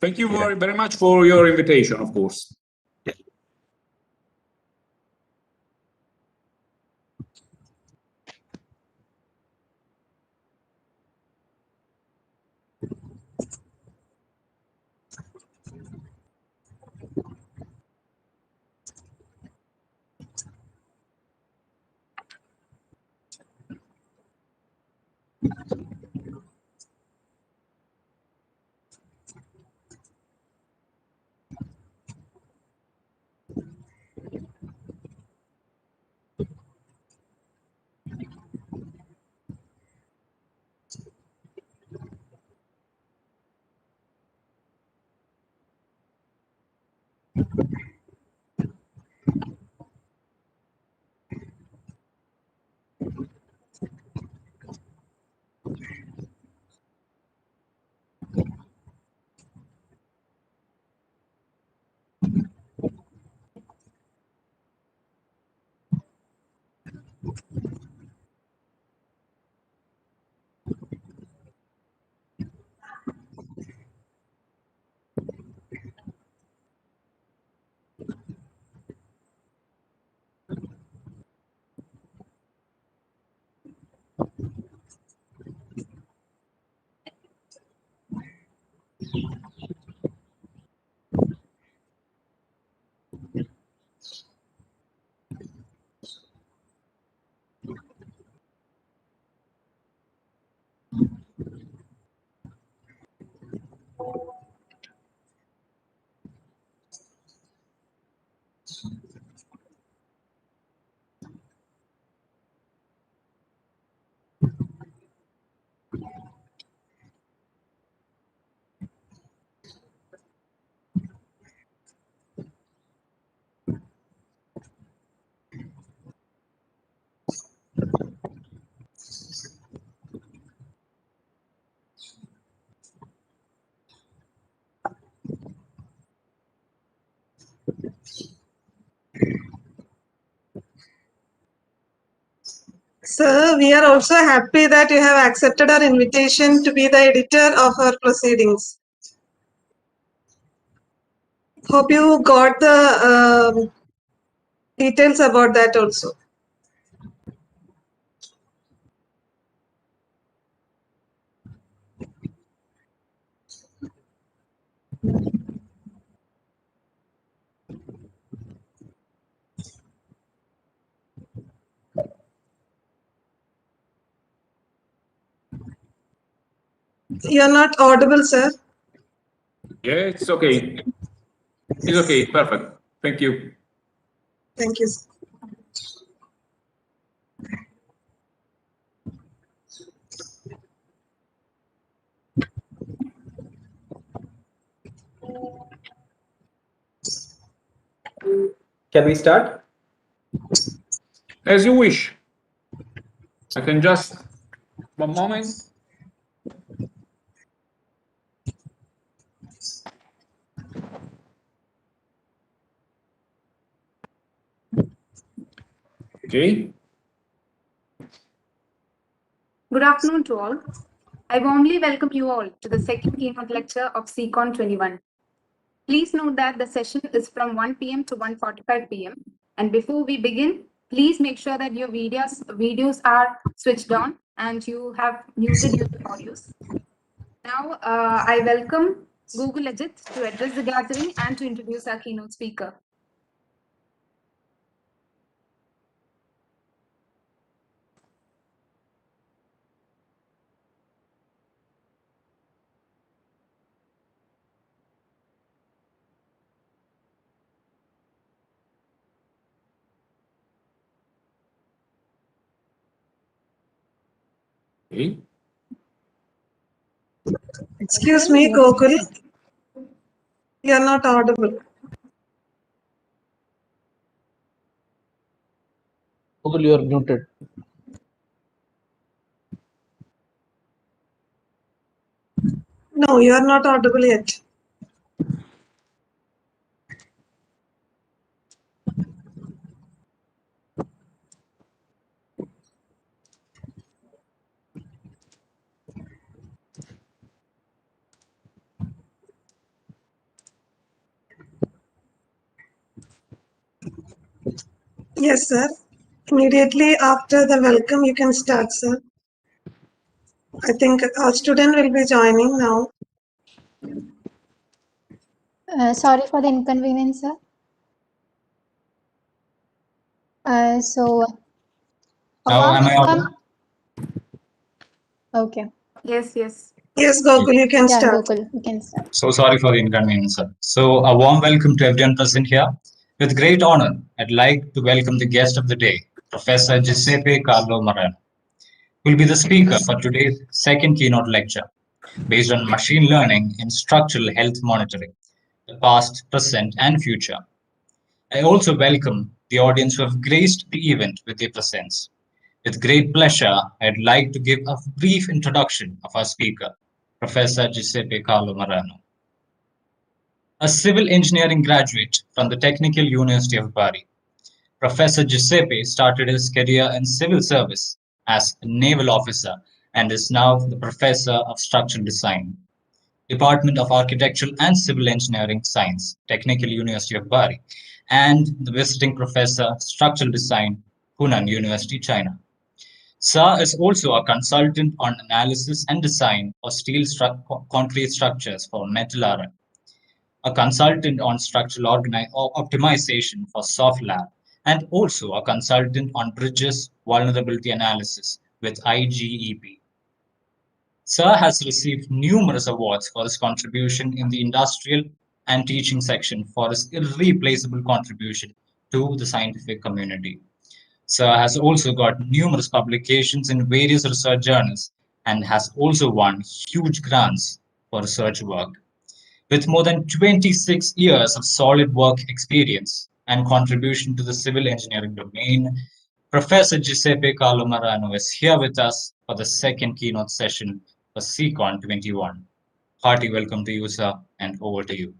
Thank you very much for your invitation, of course. Sir, we are also happy that you have accepted our invitation to be the editor of our proceedings. Hope you got the details about that also. You are not audible, sir. Yeah, it's okay. It's okay. Perfect. Thank you. Thank you, sir. Can we start? As you wish. I can just, one moment. Okay. Good afternoon to all. I warmly welcome you all to the second keynote lecture of SECON 21. Please note that the session is from 1 p.m. to 1:45 p.m. And before we begin, please make sure that your videos are switched on and you have muted your audios. Now, I welcome Google Ajit to address the gathering and to introduce our keynote speaker. Okay. Excuse me, Gokul. You are not audible. Google, you are muted. No, you are not audible yet. Yes, sir. Immediately after the welcome, you can start, sir. I think our student will be joining now. Sorry for the inconvenience, sir. So, a Now, warm am I welcome. audible? Okay. Yes, yes. Yes, Gokul, you can Yeah, start. Gokul, you can start. So sorry for the inconvenience, sir. So a warm welcome to everyone present here. With great honor, I'd like to welcome the guest of the day, Professor Giuseppe Carlo MARANO, who will be the speaker for today's second keynote lecture, based on machine learning in structural health monitoring, the past, present, and future. I also welcome the audience who have graced the event with their presence. With great pleasure, I'd like to give a brief introduction of our speaker, Professor Giuseppe Carlo MARANO. A civil engineering graduate from the Technical University of Bari, Professor Giuseppe started his career in civil service as a naval officer and is now the Professor of Structural Design, Department of Architectural and Civil Engineering Science, Technical University of Bari, and the Visiting Professor, Structural Design, Hunan University, China. Sir is also a consultant on analysis and design for steel concrete structures for Metal Iron, a consultant on structural optimization for SoftLab, and also a consultant on bridges vulnerability analysis with IGEP. Sir has received numerous awards for his contribution in the industrial and teaching section for his irreplaceable contribution to the scientific community. Sir has also got numerous publications in various research journals and has also won huge grants for research work. With more than 26 years of solid work experience and contribution to the civil engineering domain, Professor Giuseppe Carlo MARANO is here with us for the second keynote session for SECON 21. Hearty welcome to you, sir, and over to you.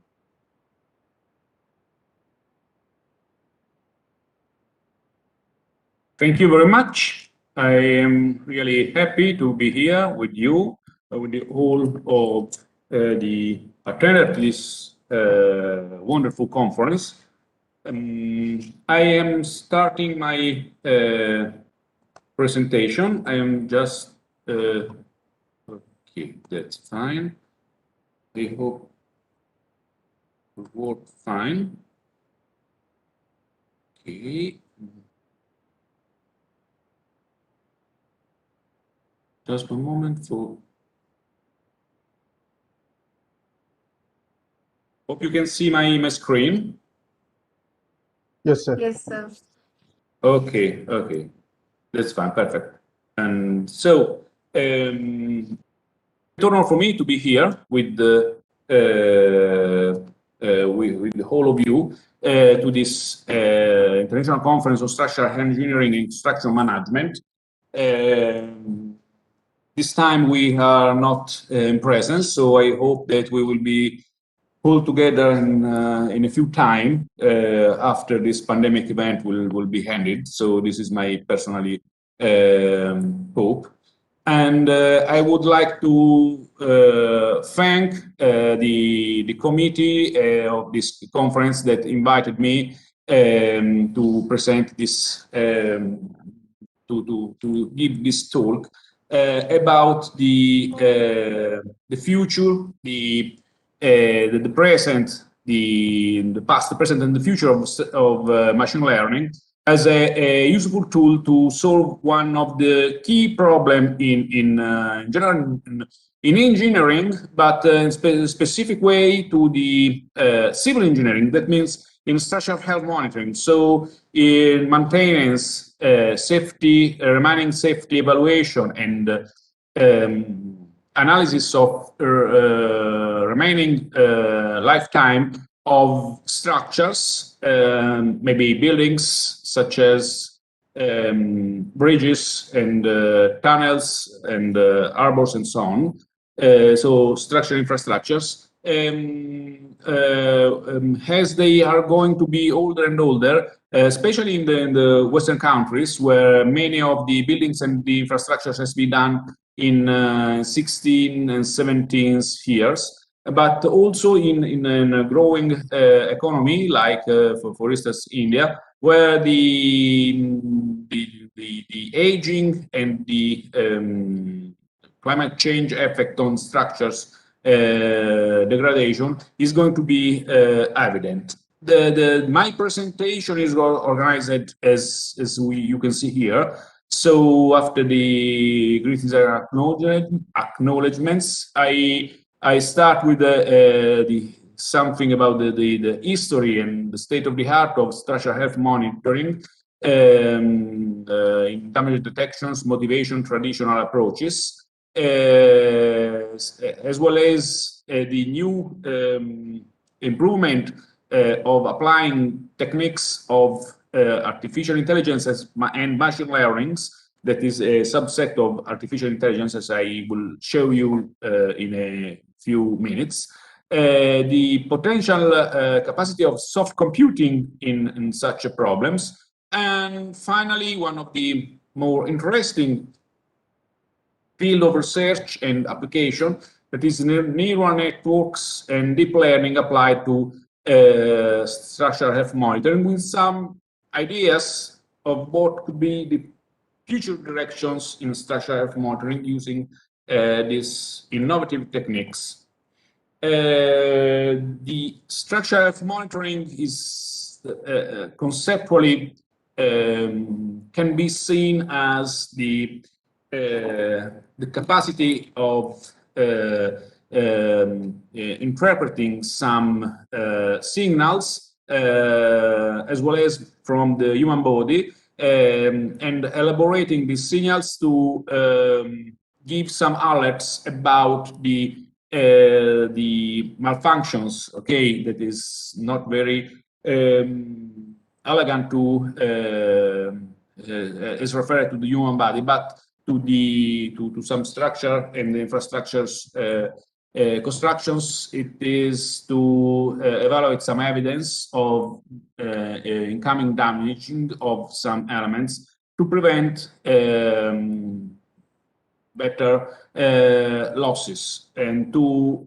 Thank you very much. I am really happy to be here with you, with the whole of the attendant this wonderful conference. I am starting my presentation. I am just, okay, that's fine. I hope it will work fine. Okay. Just a moment for. Hope you can see my screen. Yes, sir. Yes, sir. Okay, okay, that's fine, perfect. And so, it's honor for me to be here with the with all of you to this international conference on structural engineering and structural management. This time we are not in presence, so I hope that we will be pulled together in a few time after this pandemic event will be ended. So this is my personally hope. And I would like to thank the committee of this conference that invited me to present this, to give this talk about the future, the present, the past, the present, and the future of machine learning as a useful tool to solve one of the key problems in general in engineering, but in specific way to the civil engineering. That means in structural health monitoring. So in maintenance, safety, remaining safety evaluation, and analysis of remaining lifetime of structures, maybe buildings such as bridges and tunnels and harbors and so on. So structural infrastructures. As they are going to be older and older, especially in the Western countries, where many of the buildings and the infrastructures has been done in 16 and 17 years, but also in a growing economy like, for instance, India, where the aging and the climate change effect on structures degradation is going to be evident. My presentation is organized as you can see here. So after the greetings and acknowledgements, I start with something about the history and the state of the art of structural health monitoring in damage detections, motivation, traditional approaches, as well as the new improvement of applying techniques of artificial intelligence and machine learnings, that is a subset of artificial intelligence, as I will show you in a few minutes. The potential capacity of soft computing in such problems. And finally, one of the more interesting field of research and application, that is neural networks and deep learning applied to structural health monitoring, with some ideas of what could be the future directions in structural health monitoring using these innovative techniques. The structural health monitoring is conceptually can be seen as the capacity of interpreting some signals as well as from the human body and elaborating these signals to give some alerts about the malfunctions, okay, that is not very elegant to is referred to the human body, but to some structure and the infrastructures constructions. It is to evaluate some evidence of incoming damaging of some elements to prevent better losses. And to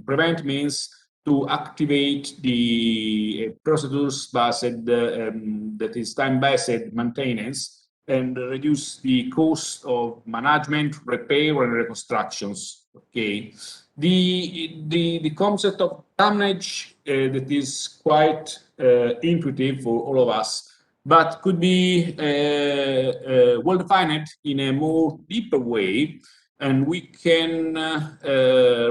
prevent means to activate the procedures based that is time-based maintenance and reduce the cost of management, repair, and reconstructions. Okay, the concept of damage that is quite intuitive for all of us, but could be well defined in a more deeper way, and we can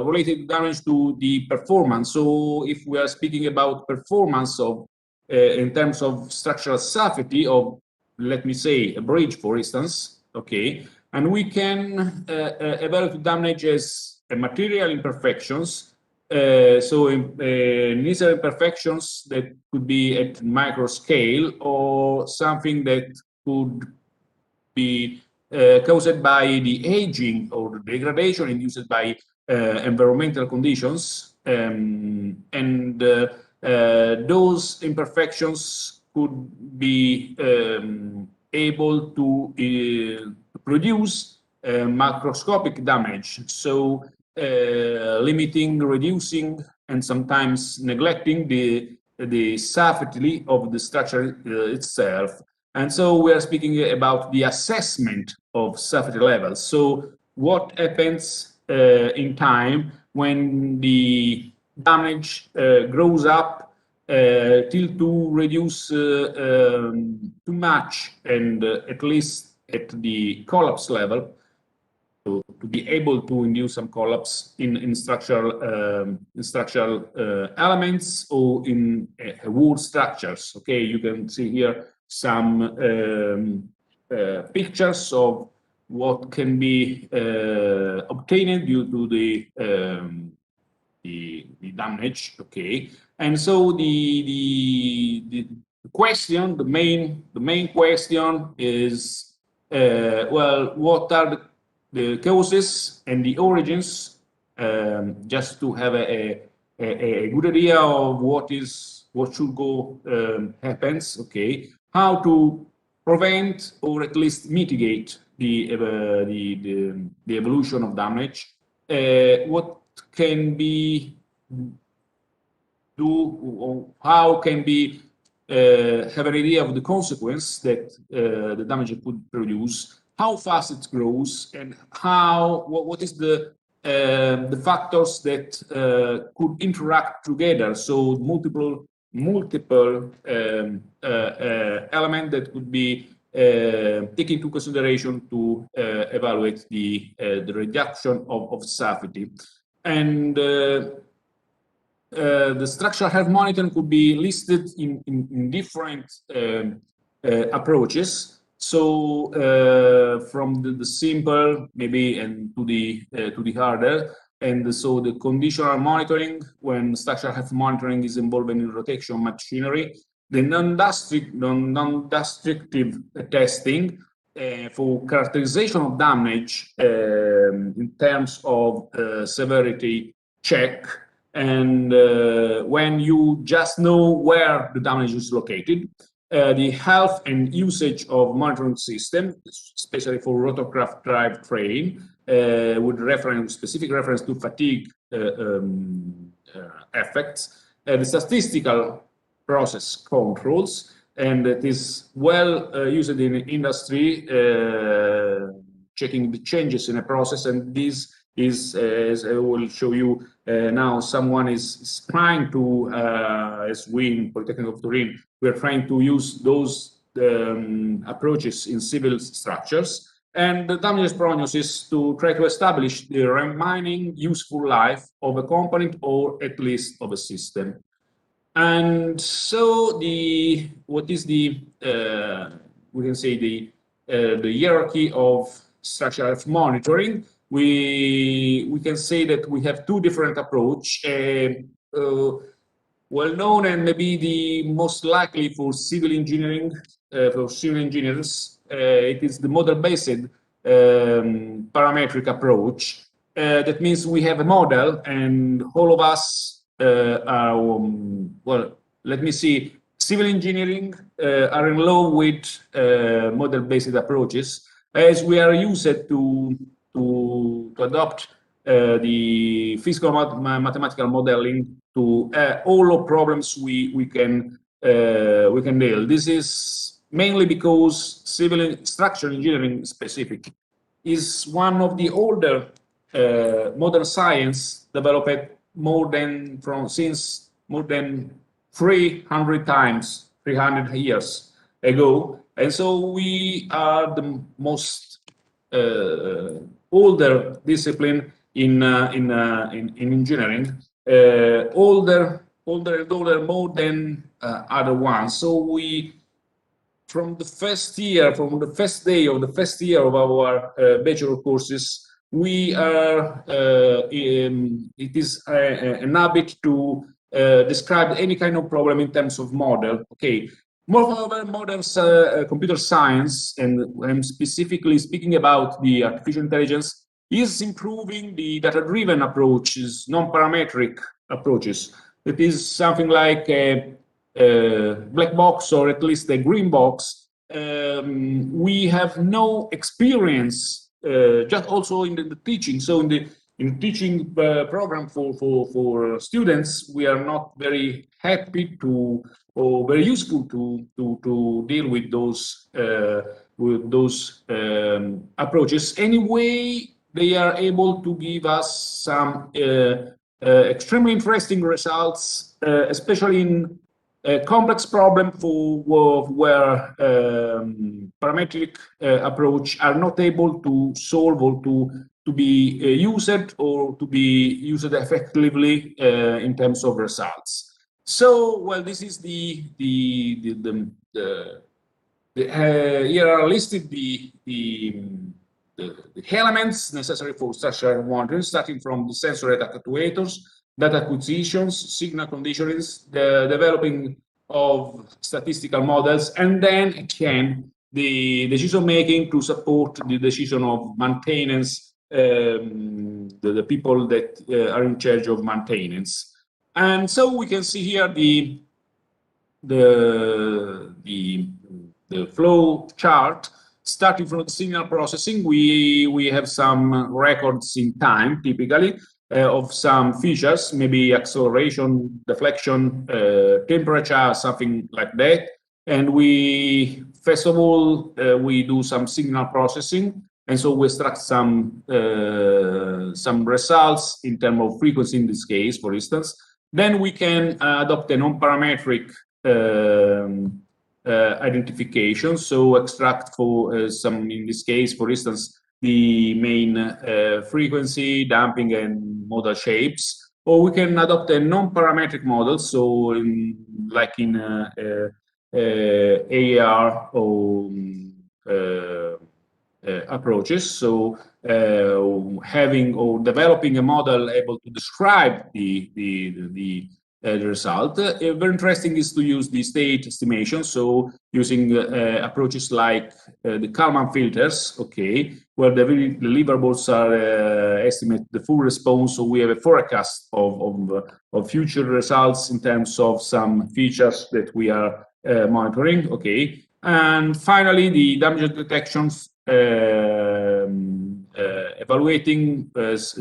relate the damage to the performance. So if we are speaking about performance of in terms of structural safety of, let me say, a bridge, for instance, okay, and we can evaluate damage as material imperfections. So initial imperfections that could be at micro scale, or something that could be caused by the aging or the degradation induced by environmental conditions, and those imperfections could be able to produce macroscopic damage, so limiting, reducing, and sometimes neglecting the safety of the structure itself. And so we are speaking about the assessment of safety levels. So what happens in time when the damage grows up till to reduce too much, and at least at the collapse level, to be able to induce some collapse in structural elements or in wood structures. Okay, you can see here some pictures of what can be obtained due to the damage. Okay, and so the question, the main question is, well, what are the causes and the origins, just to have a good idea of what should go happens. Okay, how to prevent or at least mitigate the evolution of damage. What can be do, or how can be have an idea of the consequence that the damage could produce, how fast it grows, and what is the factors that could interact together. So multiple elements that could be taken into consideration to evaluate the reduction of safety. And the structural health monitoring could be listed in different approaches. So from the simple maybe and to the harder, and so the conditional monitoring, when structural health monitoring is involved in rotation machinery, the non-destructive testing for characterization of damage in terms of severity check, and when you just know where the damage is located, the health and usage of monitoring system, especially for rotorcraft drive train, with specific reference to fatigue effects, the statistical process controls, and it is well used in industry, checking the changes in a process, and this is, as I will show you now, someone is trying to, as we in Polytechnic of Turin, we are trying to use those approaches in civil structures, and the damage prognosis to try to establish the remaining useful life of a component or at least of a system. And so what is we can say the hierarchy of structural health monitoring. We can say that we have two different approaches. Well known and maybe the most likely for civil engineering, for civil engineers, it is the model-based parametric approach. That means we have a model, and all of us are, well, let me see, civil engineering are in love with model-based approaches, as we are used to adopt the physical mathematical modeling to all of problems we can deal. This is mainly because civil structural engineering specific is one of the older modern science developed since more than 300 years ago, and so we are the most older discipline in engineering, older more than other ones. So we, from the first day of our bachelor courses, we are it is an habit to describe any kind of problem in terms of model. Okay. Moreover, modern computer science, and I'm specifically speaking about the artificial intelligence, is improving the data-driven approaches, non-parametric approaches. It is something like a black box, or at least a green box. We have no experience, just also in the teaching. So in the teaching program for students, we are not very happy to, or very useful to deal with those approaches. Anyway, they are able to give us some extremely interesting results, especially in a complex problem where parametric approach are not able to solve or to be used or to be used effectively in terms of results. So, well, this is here are listed the elements necessary for structural monitoring, starting from the sensor data actuators, data acquisitions, signal conditionings, the developing of statistical models, and then again the decision making to support the decision of maintenance, the people that are in charge of maintenance. And so we can see here the flow chart. Starting from the signal processing, we have some records in time typically, of some features, maybe acceleration, deflection, temperature, something like that. And we, first of all, we do some signal processing. And so we extract some results in terms of frequency in this case, for instance. Then we can adopt a non-parametric identification. So extract for some, in this case, for instance, the main frequency, damping, and modal shapes. Or we can adopt a non-parametric model. So like in AR or approaches. So having or developing a model able to describe the result. Very interesting is to use the state estimation. So using approaches like the Kalman filters, okay, where the deliverables are estimate the full response. So we have a forecast of future results in terms of some features that we are monitoring, okay. And finally, the damage detections evaluating as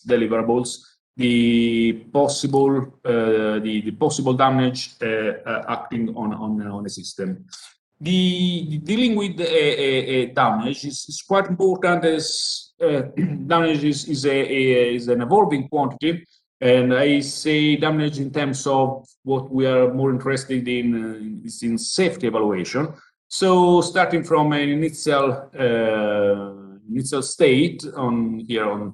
deliverables the possible damage acting on a system. The dealing with a damage is quite important, as damage is an evolving quantity. And I say damage in terms of what we are more interested in is in safety evaluation. So starting from an initial state on the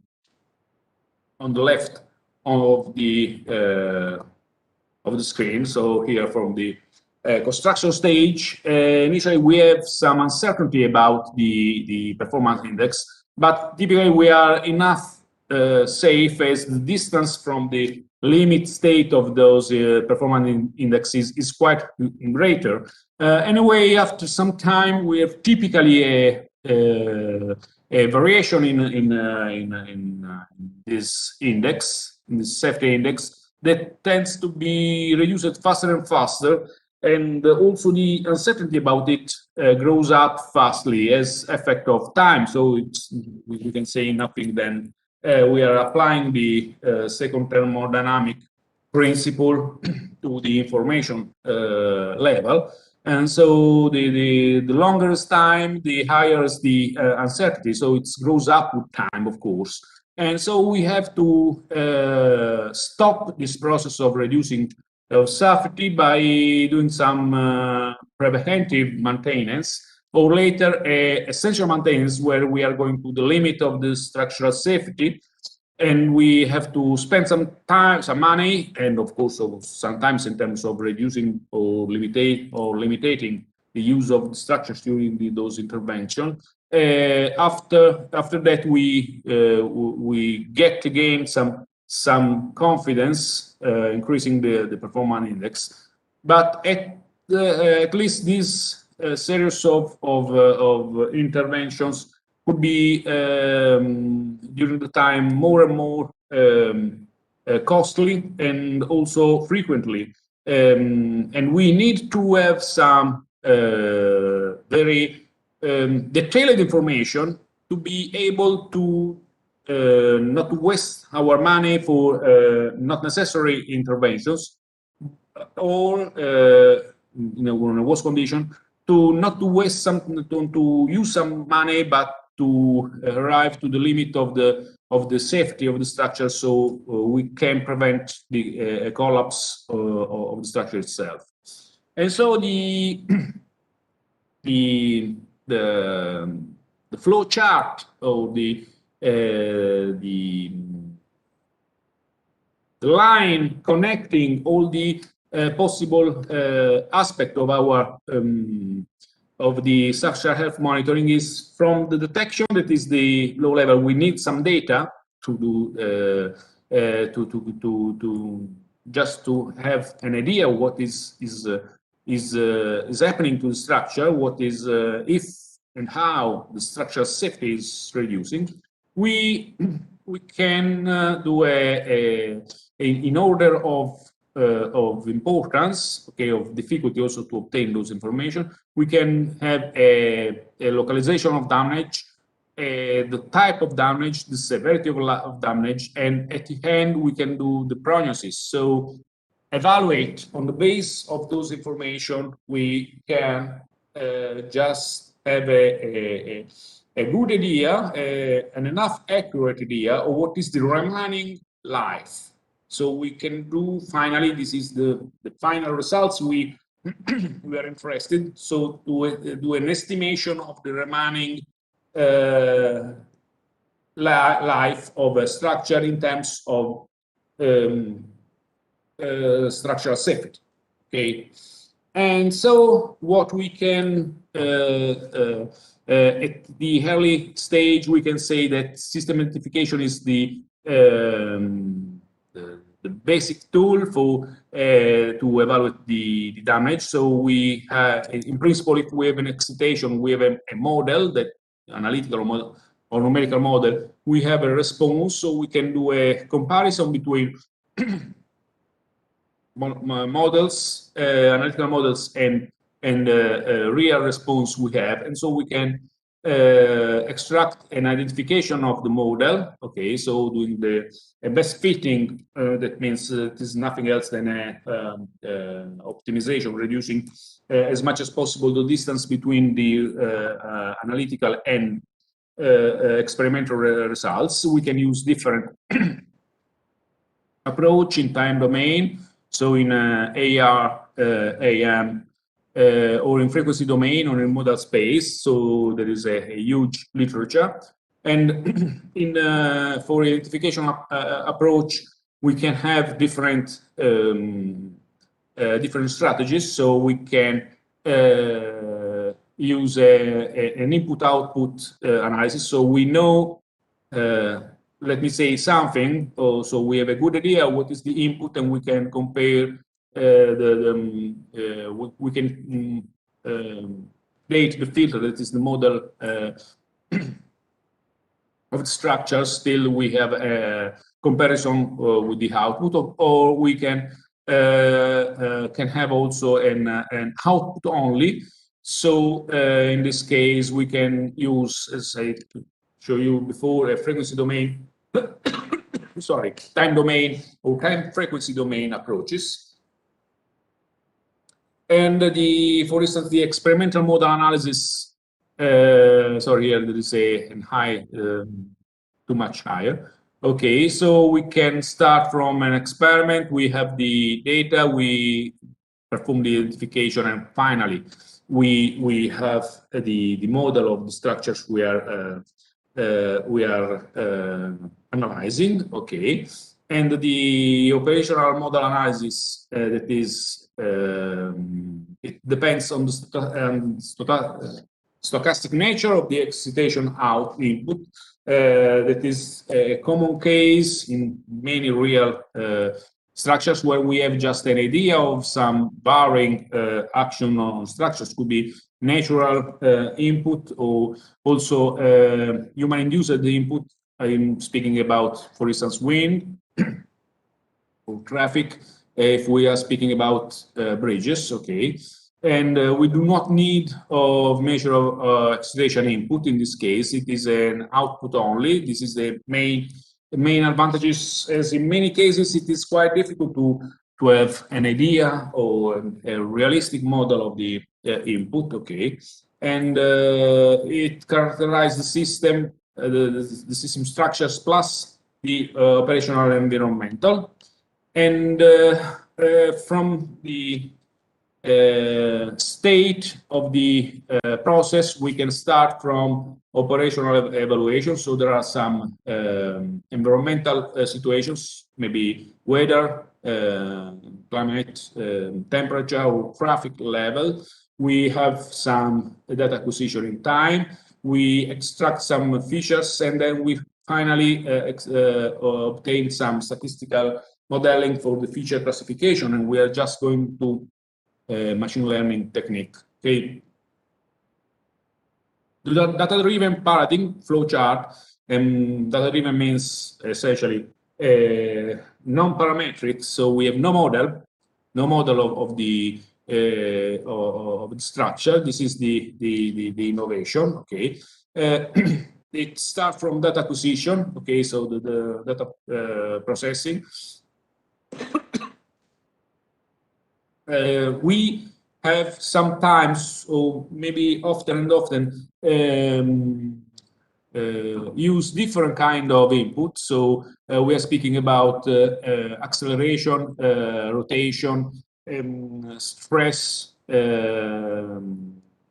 left of the screen. So here from the construction stage, initially we have some uncertainty about the performance index, but typically we are enough safe as the distance from the limit state of those performance indexes is quite greater. Anyway, after some time, we have typically a variation in this index, in this safety index, that tends to be reduced faster and faster, and also the uncertainty about it grows up fastly as effect of time. So we can say nothing then. We are applying the second thermodynamic principle to the information level. And so the longer is time, the higher is the uncertainty. So it grows up with time, of course. And so we have to stop this process of reducing safety by doing some preventive maintenance, or later essential maintenance, where we are going to the limit of the structural safety, and we have to spend some time, some money, and of course sometimes in terms of reducing or limiting the use of the structures during those interventions. After that, we get again some confidence, increasing the performance index, but at least this series of interventions could be during the time more and more costly and also frequently, and we need to have some very detailed information to be able to not to waste our money for not necessary interventions, or in a worse condition, to not to waste some, to use some money, but to arrive to the limit of the safety of the structure, so we can prevent the collapse of the structure itself. And so the flow chart, or the line connecting all the possible aspect of our of the structural health monitoring is from the detection, that is the low level. We need some data to do to just to have an idea what is happening to the structure, what is if and how the structural safety is reducing. We can do in order of importance, okay, of difficulty also to obtain those information. We can have a localization of damage, the type of damage, the severity of damage, and at the end we can do the prognosis. So evaluate on the base of those information, we can just have a good idea, an enough accurate idea of what is the remaining life. So we can do, finally, this is the final results we are interested. So to do an estimation of the remaining life of a structure in terms of structural safety. Okay, and so what we can at the early stage, we can say that system identification is the basic tool for to evaluate the damage. So we have, in principle, if we have an excitation, we have a model, that analytical model or numerical model, we have a response, so we can do a comparison between models, analytical models, and real response we have, and so we can extract an identification of the model. Okay, so doing the best fitting, that means it is nothing else than optimization, reducing as much as possible the distance between the analytical and experimental results. We can use different approach in time domain, so in AR, AM, or in frequency domain, or in modal space. So there is a huge literature, and in for identification approach, we can have different different strategies. So we can use an input-output analysis. So we know, let me say something. So we have a good idea what is the input, and we can compare we can date the filter, that is the model of the structure. Still, we have a comparison with the output, or we can have also an output only. So in this case, we can use, as I show you before, a frequency domain, sorry, time domain or time frequency domain approaches. And for instance, the experimental model analysis, sorry, here there is a high, too much higher. Okay, so we can start from an experiment. We have the data, we perform the identification, and finally we have the model of the structures we are analyzing. Okay, and the operational model analysis, that is, it depends on the stochastic nature of the excitation input. That is a common case in many real structures where we have just an idea of some varying action on structures. Could be natural input, or also human-induced input. I'm speaking about, for instance, wind or traffic, if we are speaking about bridges. Okay, and we do not need of measure of excitation input. In this case, it is an output only. This is the main advantages, as in many cases it is quite difficult to have an idea or a realistic model of the input. Okay, and it characterizes the system, the system structures plus the operational and environmental. And from the state of the process, we can start from operational evaluation. So there are some environmental situations, maybe weather, climate, temperature, or traffic level. We have some data acquisition in time. We extract some features, and then we finally obtain some statistical modeling for the feature classification, and we are just going to machine learning technique. Okay, the data-driven paradigm flowchart, and data-driven means essentially non-parametric. So we have no model of the structure. This is the innovation. Okay, it starts from data acquisition, okay, so the data processing. We have sometimes, or maybe often and often, use different kind of input. So we are speaking about acceleration, rotation, stress,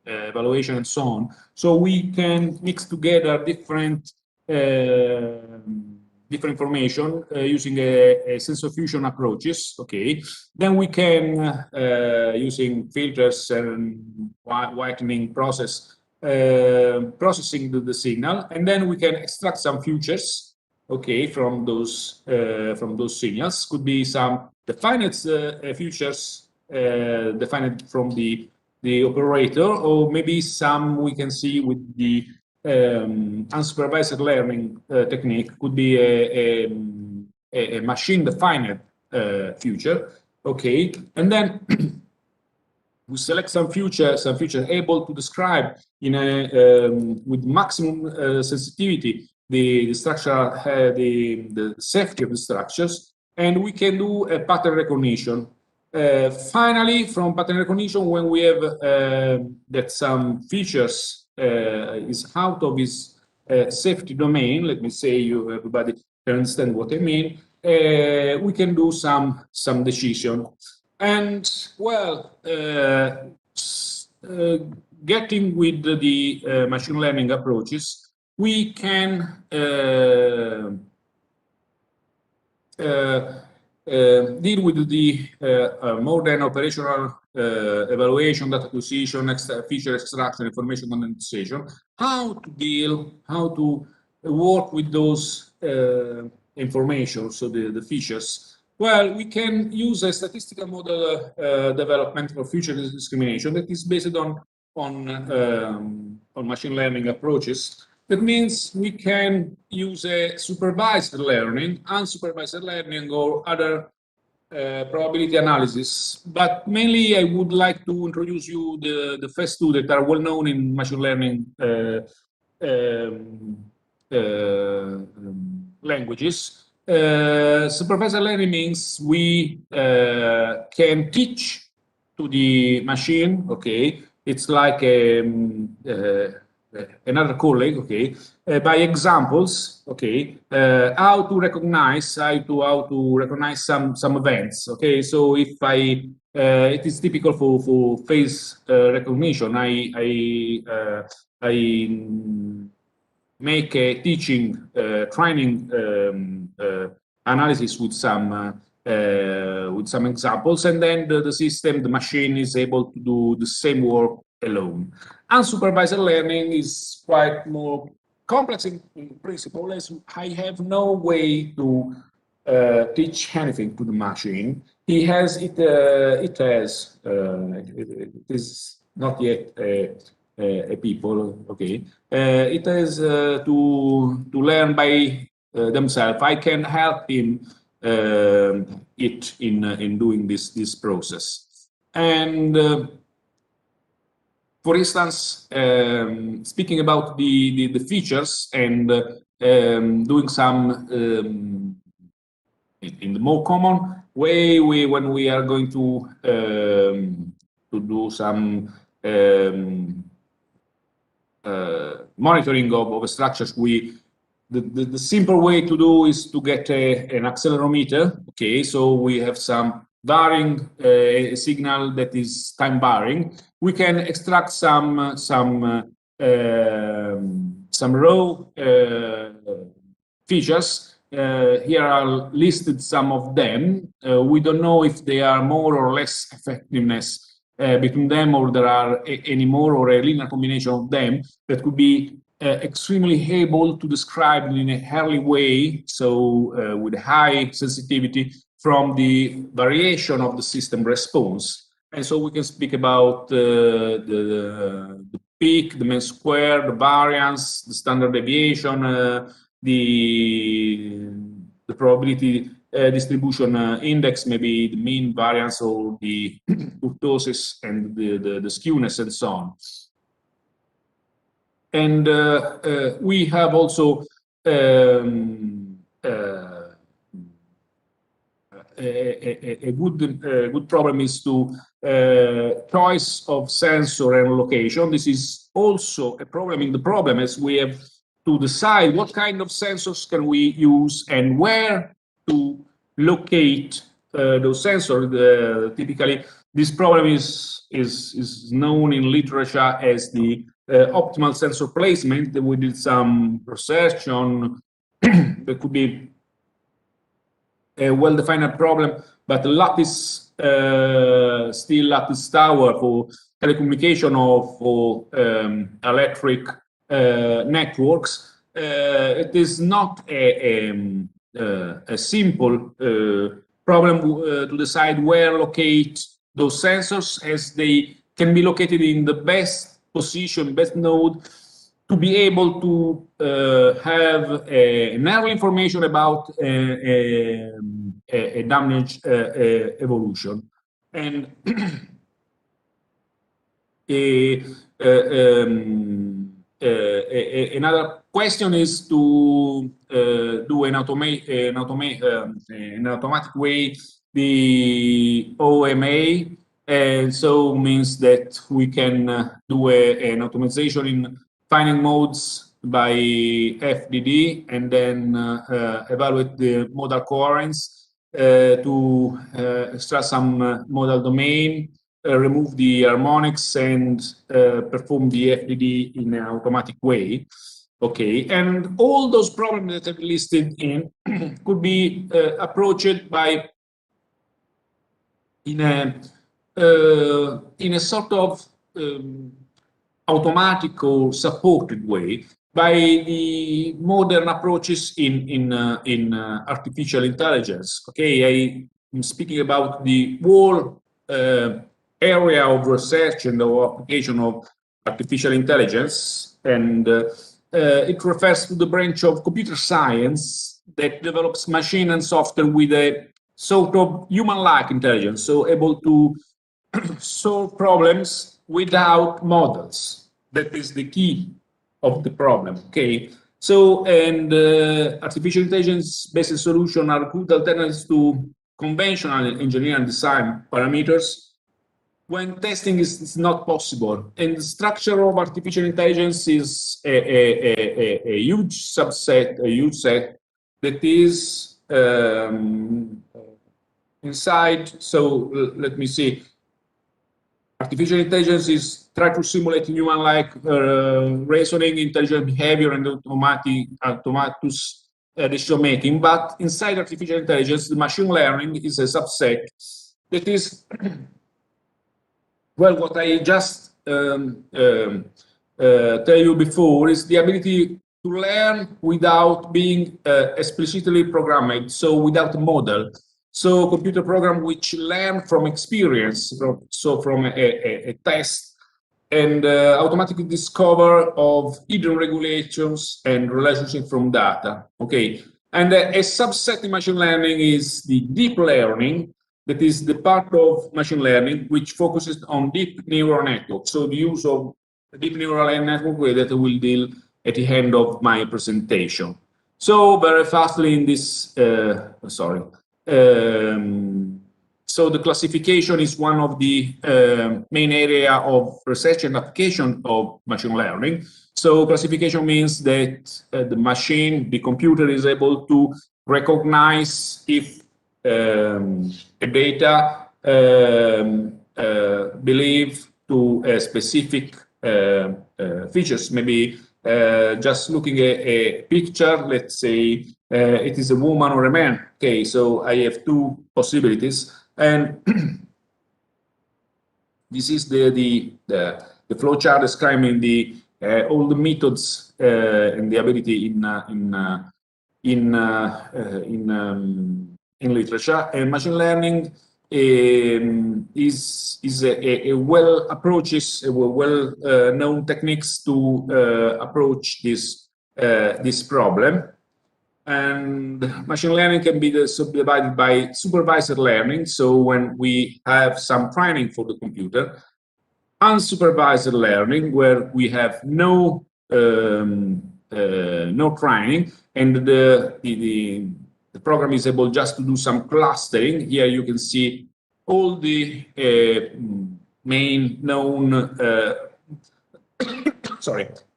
evaluation, and so on. So we can mix together different information using a sensor fusion approaches. Okay, then we can using filters and whitening process. Processing the signal, and then we can extract some features, okay, from those signals. Could be some defined features defined from the operator, or maybe some we can see with the unsupervised learning technique. Could be a machine defined feature, okay, and then we select some features able to describe in a with maximum sensitivity the structure, the safety of the structures, and we can do a pattern recognition. Finally, from pattern recognition, when we have that some features is out of its safety domain, let me say, you everybody can understand what I mean. We can do some decision. And well, getting with the machine learning approaches, we can deal with the more than operational evaluation, data acquisition, feature extraction, information condensation, how to work with those information, so the features. Well, we can use a statistical model development for feature discrimination that is based on machine learning approaches. That means we can use a supervised learning, unsupervised learning, or other probability analysis. But mainly, I would like to introduce you the first two that are well known in machine learning languages. Supervised learning means we can teach to the machine, okay, it's like another colleague, okay, by examples, okay, how to recognize some events, okay. So if it is typical for face recognition, I make a teaching training analysis with some examples, and then the system, the machine, is able to do the same work alone. Unsupervised learning is quite more complex in principle, as I have no way to teach anything to the machine. It is not yet a people, okay. It has to learn by themselves. I can help him it in doing this process. And for instance, speaking about the features and doing some in the more common way, when we are going to do some monitoring of structures, the simple way to do is to get an accelerometer. Okay, so we have some varying signal that is time varying. We can extract some raw features. Here are listed some of them. We don't know if they are more or less effectiveness between them, or there are any more, or a linear combination of them that could be extremely able to describe in an early way, so with high sensitivity, from the variation of the system response. And so we can speak about the peak, the mean square, the variance, the standard deviation, the probability distribution index, maybe the mean variance, or the kurtosis and the skewness, and so on. And we have also a good problem is to choice of sensor and location. This is also a problem in the problem, as we have to decide what kind of sensors can we use and where to locate those sensors. Typically, this problem is known in literature as the optimal sensor placement. We did some research on there could be a well-defined problem, but lattice still lattice tower for telecommunication or for electric networks. It is not a simple problem to decide where locate those sensors, as they can be located in the best position, best node, to be able to have an early information about a damage evolution. And another question is to do an automatic way the OMA, and so means that we can do an optimization in finding modes by FDD and then evaluate the modal coherence to extract some modal domain, remove the harmonics, and perform the FDD in an automatic way. Okay, and all those problems that I've listed in could be approached by in a sort of automatic or supported way by the modern approaches in artificial intelligence. Okay, I'm speaking about the whole area of research and the application of artificial intelligence, and it refers to the branch of computer science that develops machine and software with a sort of human-like intelligence, so able to solve problems without models. That is the key of the problem. Okay, so and artificial intelligence-based solutions are good alternatives to conventional engineering design parameters when testing is not possible. And the structure of artificial intelligence is a huge subset, a huge set that is inside. So let me see. Artificial intelligence is try to simulate human-like reasoning, intelligent behavior, and autonomous decision-making. But inside artificial intelligence, the machine learning is a subset that is, well, what I just tell you before is the ability to learn without being explicitly programmed, so without a model. So computer program which learn from experience, so from a test, and automatically discover of hidden regulations and relationships from data. Okay, and a subset in machine learning is the deep learning. That is the part of machine learning which focuses on deep neural networks. So the use of a deep neural network that I will deal at the end of my presentation. So very fastly in this, so the classification is one of the main area of research and application of machine learning. So classification means that the machine, the computer, is able to recognize if the data believe to a specific features. Maybe just looking at a picture, let's say it is a woman or a man. Okay, so I have two possibilities, and this is the flow chart describing the all the methods and the ability in literature. And machine learning is a well known techniques to approach this problem. And machine learning can be subdivided by supervisor learning, so when we have some training for the computer, unsupervised learning, where we have no no training, and the program is able just to do some clustering. Here you can see all the main known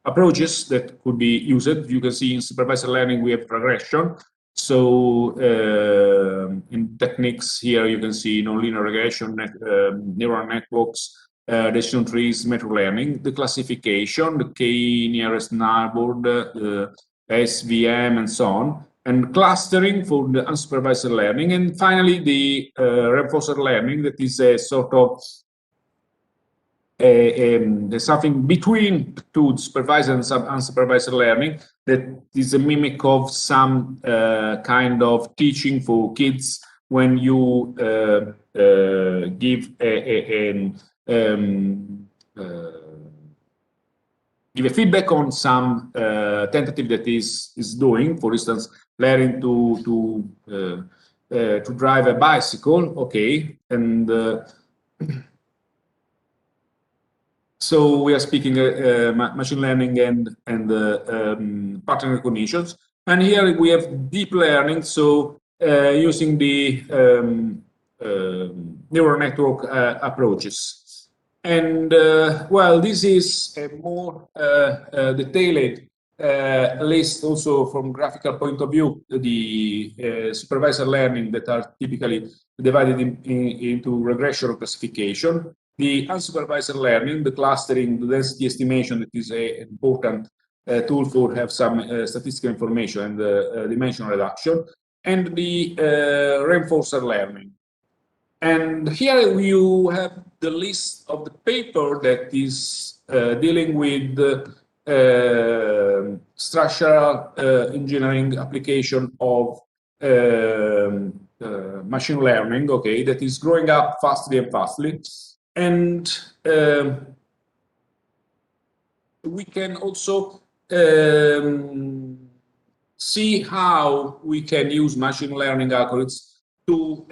approaches that could be used. You can see in supervisor learning we have regression. So in techniques here you can see nonlinear regression, neural networks, decision trees, meta learning, the classification, the k nearest neighbor, SVM, and so on, and clustering for the unsupervised learning, and finally the reinforced learning, that is a sort of something between two supervised and unsupervised learning, that is a mimic of some kind of teaching for kids when you give give a feedback on some tentative that is doing, for instance, learning to drive a bicycle, okay, and so we are speaking machine learning and pattern recognitions, and here we have deep learning, so using the neural network approaches. And well, this is a more detailed list also from graphical point of view, the supervisor learning that are typically divided into regression or classification, the unsupervised learning, the clustering, the density estimation, that is an important tool for have some statistical information and dimension reduction, and the reinforced learning. And here you have the list of the paper that is dealing with structural engineering application of machine learning, okay, that is growing up fastly and fastly. And we can also see how we can use machine learning algorithms to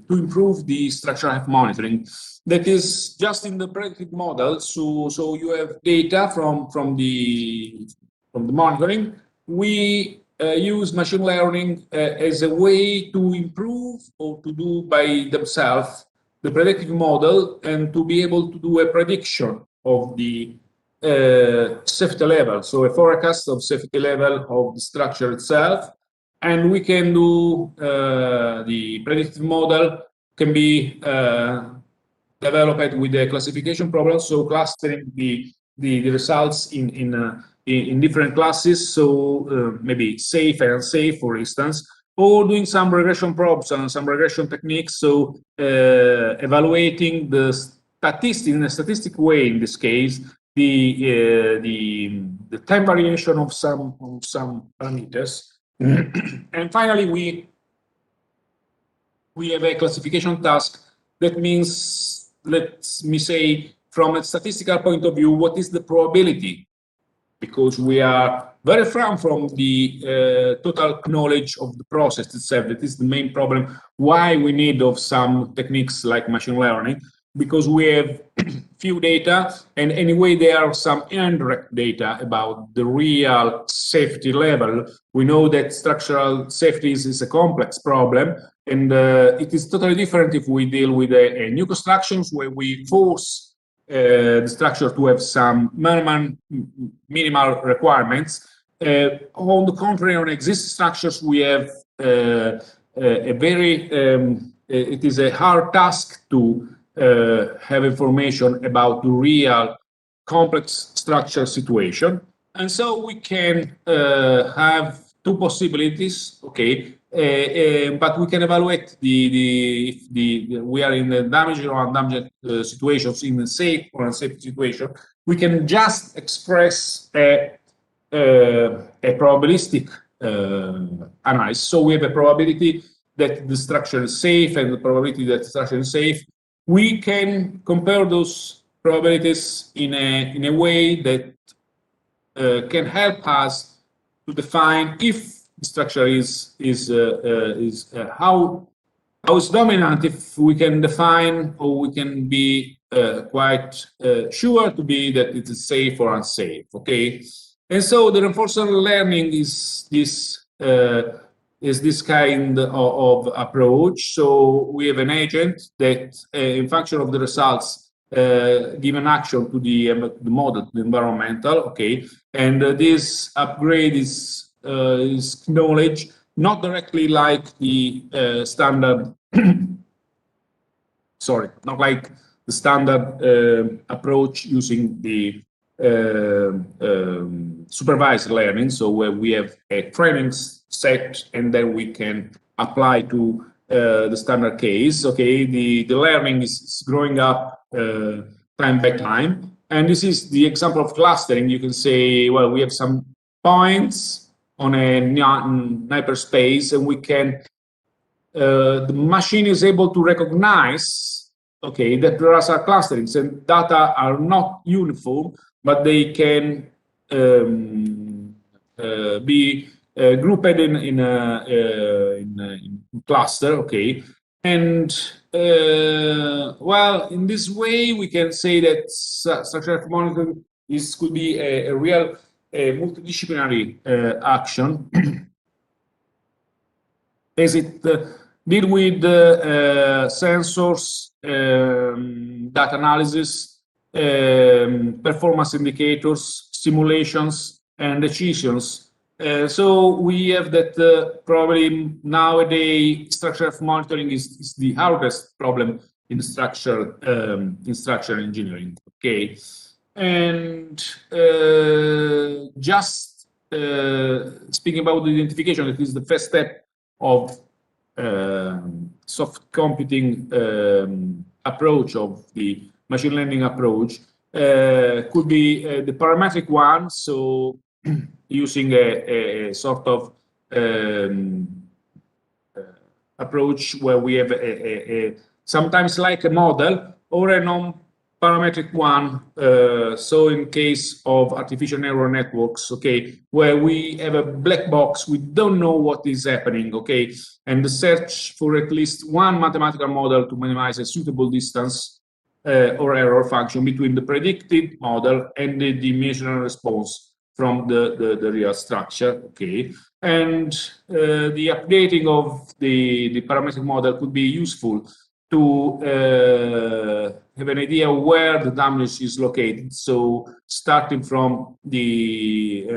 improve the structural health monitoring. That is just in the predictive model. So you have data from the monitoring. We use machine learning as a way to improve or to do by themselves the predictive model and to be able to do a prediction of the safety level. So a forecast of safety level of the structure itself. And we can do the predictive model can be developed with a classification problem, so clustering the results in different classes, so maybe safe and unsafe, for instance, or doing some regression probes and some regression techniques, so evaluating the statistics in a statistic way, in this case, the time variation of some parameters. And finally, we have a classification task. That means, let me say, from a statistical point of view, what is the probability? Because we are very far from the total knowledge of the process itself. That is the main problem. Why we need of some techniques like machine learning, because we have few data, and anyway there are some indirect data about the real safety level. We know that structural safety is a complex problem, and it is totally different if we deal with new constructions where we force the structure to have some minimal requirements. On the contrary, on existing structures, we have a very, it is a hard task to have information about the real complex structure situation. And so we can have two possibilities, okay, but we can evaluate we are in the damaged or undamaged situations, in a safe or unsafe situation. We can just express a probabilistic analysis. So we have a probability that the structure is safe and the probability that the structure is safe. We can compare those probabilities in a way that can help us to define if the structure is how how it's dominant if we can define, or we can be quite sure to be that it is safe or unsafe, okay? And so the reinforcement learning is this kind of approach. So we have an agent that, in function of the results, give an action to the model, to the environmental, okay? And this upgrade is knowledge, not directly like the standard, sorry, not like the standard approach using the supervised learning, so where we have a training set and then we can apply to the standard case. Okay, the learning is growing up time by time, and this is the example of clustering. You can say, well, we have some points on a hyperspace, and we can the machine is able to recognize, okay, that there are some clusterings and data are not uniform, but they can be grouped in cluster, okay. And well, in this way, we can say that structural monitoring could be a real multidisciplinary action, as it deal with sensors, data analysis, performance indicators, simulations, and decisions. So we have that probably nowadays structural monitoring is the hardest problem in structural engineering. Okay, and just speaking about the identification, it is the first step of soft computing approach, of the machine learning approach. Could be the parametric one, so using a sort of approach where we have a sometimes like a model, or a non-parametric one, so in case of artificial neural networks, okay, where we have a black box, we don't know what is happening, okay, and the search for at least one mathematical model to minimize a suitable distance or error function between the predicted model and the dimensional response from the real structure, okay. And the updating of the parametric model could be useful to have an idea of where the damage is located. So starting from the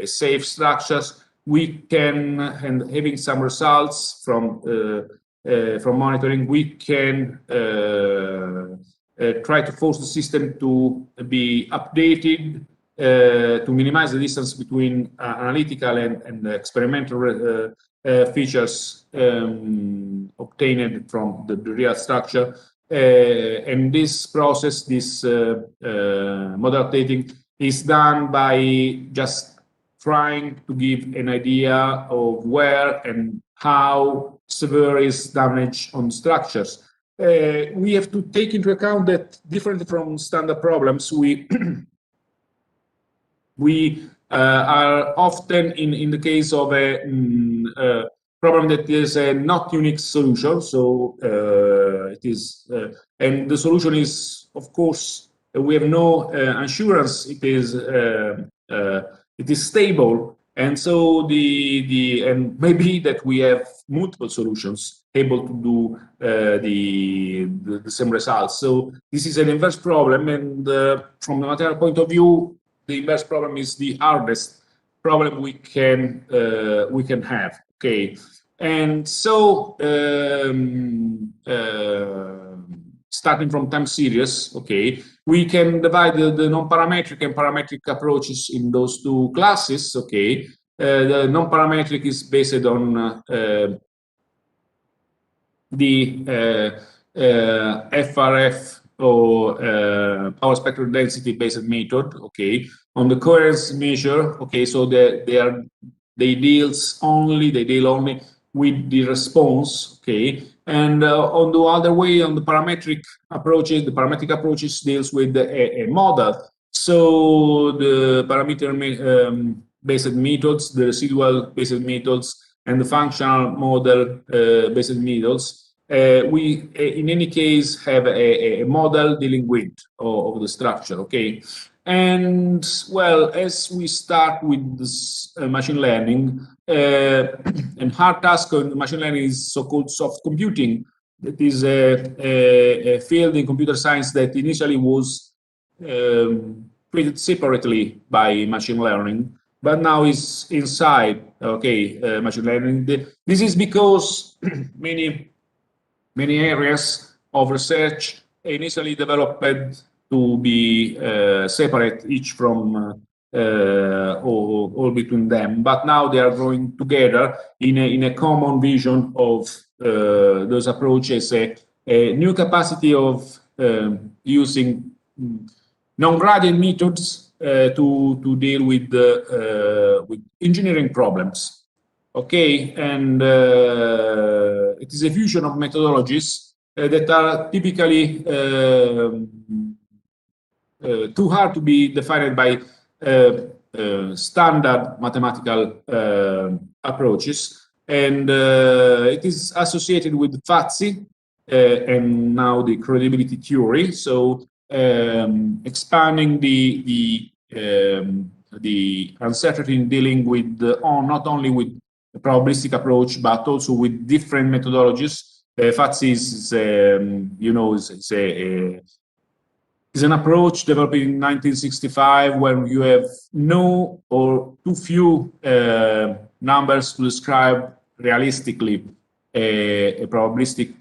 safe structures, we can, and having some results from monitoring, we can try to force the system to be updated to minimize the distance between analytical and experimental features obtained from the real structure. And this process, this model updating, is done by just trying to give an idea of where and how severe is damage on structures. We have to take into account that, differently from standard problems, we are often in the case of a problem that is a not unique solution. So it is, and the solution is, of course, we have no assurance it is stable, and so and maybe that we have multiple solutions able to do the same results. So this is an inverse problem, and from the material point of view, the inverse problem is the hardest problem we can have. Okay, and so starting from time series, okay, we can divide the non-parametric and parametric approaches in those two classes. Okay, the non-parametric is based on the FRF, or power spectral density based method, okay, on the coherence measure, okay, so they deal only with the response, okay, and on the other way, on the parametric approaches, deals with a model. So the parameter based methods, the residual based methods, and the functional model based methods, we in any case have a model dealing with of the structure. Okay. And well, as we start with this machine learning, and hard task in machine learning is so-called soft computing. That is a field in computer science that initially was treated separately by machine learning, but now is inside, okay, machine learning. This is because many areas of research initially developed to be separate each from all between them, but now they are growing together in a common vision of those approaches, a new capacity of using non-gradient methods to deal with engineering problems. Okay, and it is a fusion of methodologies that are typically too hard to be defined by standard mathematical approaches, and it is associated with fuzzy and now the credibility theory. So expanding the uncertainty in dealing with not only with a probabilistic approach but also with different methodologies. Fuzzy is an approach developed in 1965 when you have no or too few numbers to describe realistically a probabilistic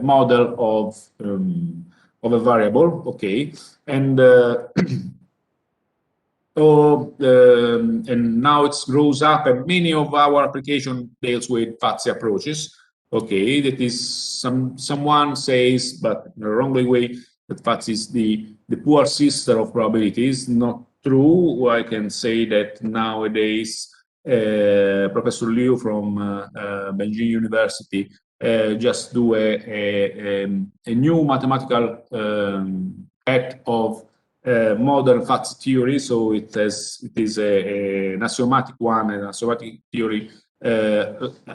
model of a variable. Okay, and and now it grows up, and many of our application deals with fuzzy approaches. Okay, that is someone says, but in a wrongly way, that fuzzy is the poor sister of probabilities. Not true. I can say that nowadays Professor Liu from Beijing University just do a new mathematical act of modern fuzzy theory. So it is an axiomatic one, an axiomatic theory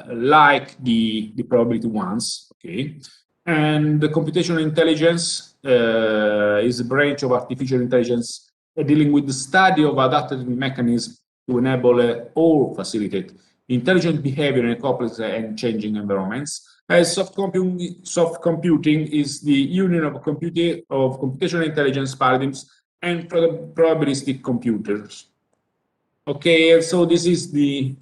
like the probability ones. Okay, and the computational intelligence is a branch of artificial intelligence dealing with the study of adaptive mechanisms to enable or facilitate intelligent behavior in complex and changing environments. As soft computing is the union of computational intelligence paradigms and probabilistic computers. Okay, and so this is the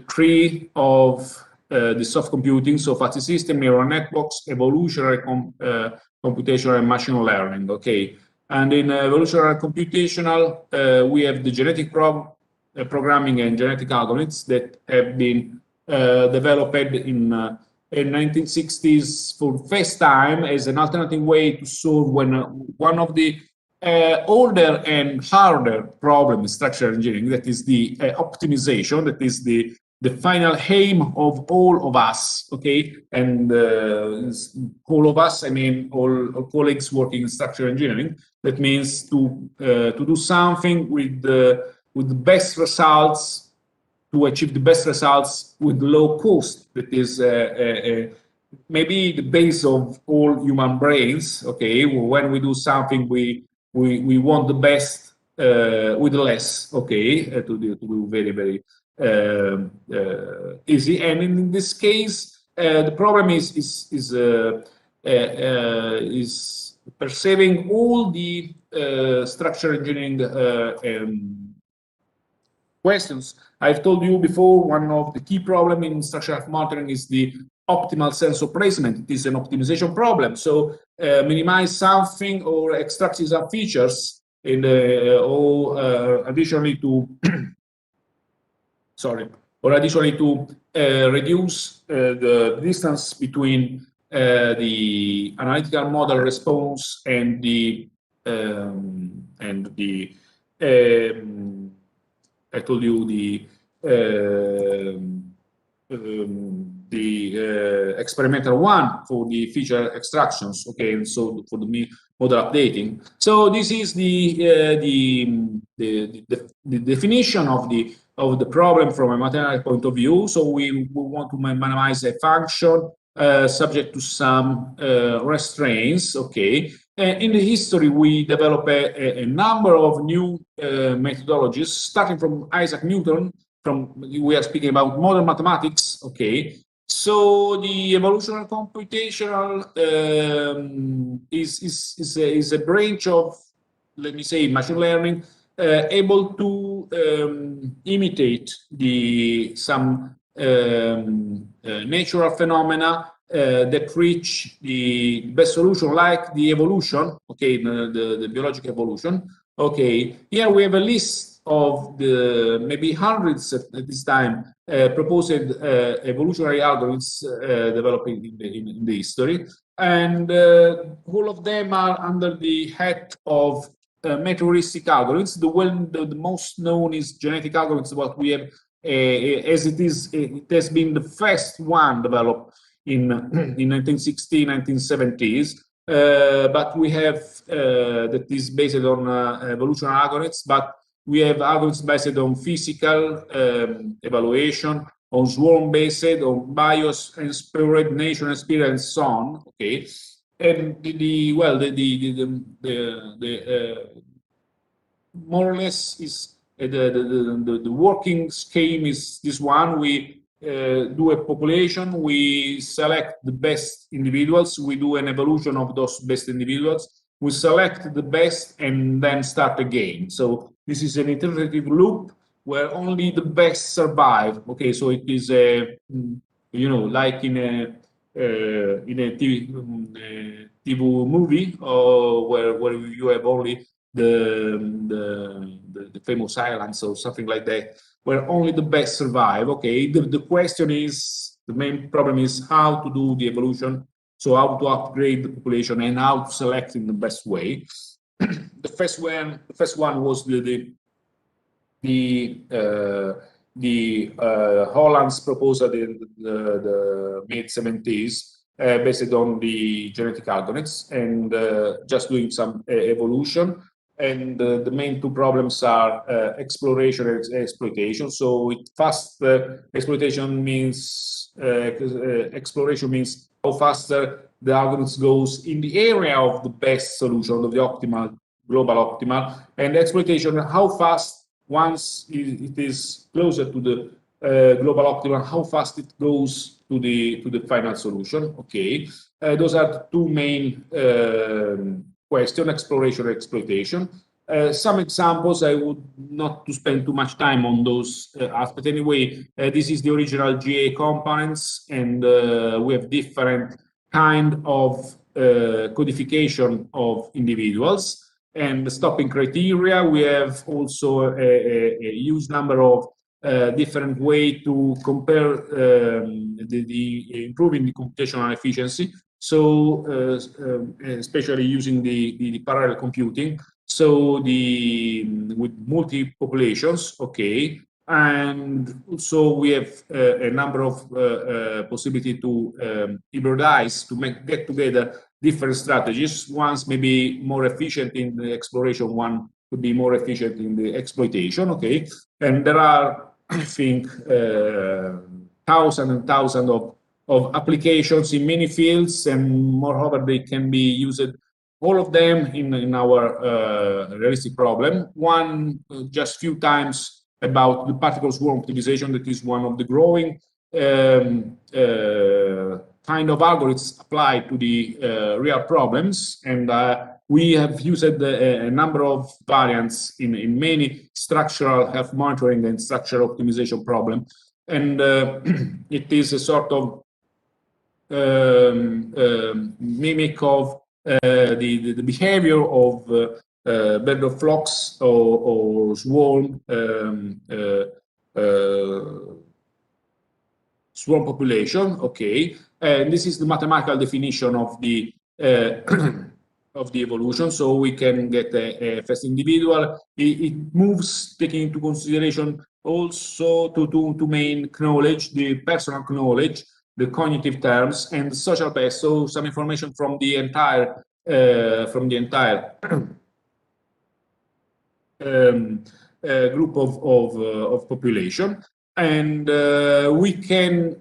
tree of the soft computing, so fuzzy system, neural networks, evolutionary computation, and machine learning. Okay, and in evolutionary computational, we have the genetic programming and genetic algorithms that have been developed in 1960s for the first time as an alternative way to solve one of the older and harder problem in structural engineering, that is the optimization, that is the final aim of all of us. Okay, and all of us, I mean all colleagues working in structural engineering. That means to do something with the best results, to achieve the best results with low cost. That is maybe the base of all human brains. Okay, when we do something, we want the best with less. Okay, to do very, very easy. And in this case, the problem is perceiving all the structural engineering questions. I've told you before, one of the key problems in structural monitoring is the optimal sensor placement. It is an optimization problem. So minimize something or extract some features in or additionally to reduce the distance between the analytical model response and the I told you the experimental one for the feature extractions, okay, and so for the model updating. So this is the definition of the problem from a mathematical point of view. So we want to minimize a function subject to some restraints, okay. In the history, we developed a number of new methodologies, starting from Isaac Newton. We are speaking about modern mathematics, okay. So the evolutionary computational is a branch of, let me say, machine learning, able to imitate some natural phenomena that reach the best solution, like the evolution, okay, the biological evolution. Okay, here we have a list of the maybe hundreds at this time proposed evolutionary algorithms developing in the history, and all of them are under the head of meteoristic algorithms. The most known is genetic algorithms. What we have, as it has been the first one developed in 1960s, 1970s. But we have that is based on evolutionary algorithms, but we have algorithms based on physical evaluation, on swarm-based, on bias, inspired nature experience, and so on. Okay, and more or less is the working scheme is this one. We do a population, we select the best individuals, we do an evolution of those best individuals, we select the best, and then start again. So this is an iterative loop where only the best survive. Okay, so it is a, like in a TV movie, where you have only the famous islands or something like that, where only the best survive. Okay, the question is, the main problem is how to do the evolution, so how to upgrade the population and how to select in the best way. The first one was Holland's proposal in the mid-70s, based on the genetic algorithms, and just doing some evolution. And the main two problems are exploration and exploitation. So fast exploitation means exploration means how faster the algorithm goes in the area of the best solution, of the optimal, global optimal, and exploitation, how fast, once it is closer to the global optimal, how fast it goes to the final solution. Okay, those are the two main question, exploration and exploitation. Some examples, I would not to spend too much time on those aspects. Anyway, this is the original GA components, and we have different kind of codification of individuals. And the stopping criteria, we have also a huge number of different way to compare the improving the computational efficiency. So especially using the parallel computing. So with multi-populations, okay. And also we have a number of possibility to hybridize, to get together different strategies. One's maybe more efficient in the exploration, one could be more efficient in the exploitation, okay. And there are, I think, thousands and thousands of applications in many fields, and moreover, they can be used, all of them in our realistic problem. One, just few times about the particle swarm optimization, that is one of the growing kind of algorithms applied to the real problems. And we have used a number of variants in many structural health monitoring and structural optimization problems. And it is a sort of mimic of the behavior of bird of flocks or swarm population. Okay, and this is the mathematical definition of the evolution, so we can get a first individual. It moves taking into consideration also to main knowledge, the personal knowledge, the cognitive terms, and the social base. So some information from the entire group of population, and we can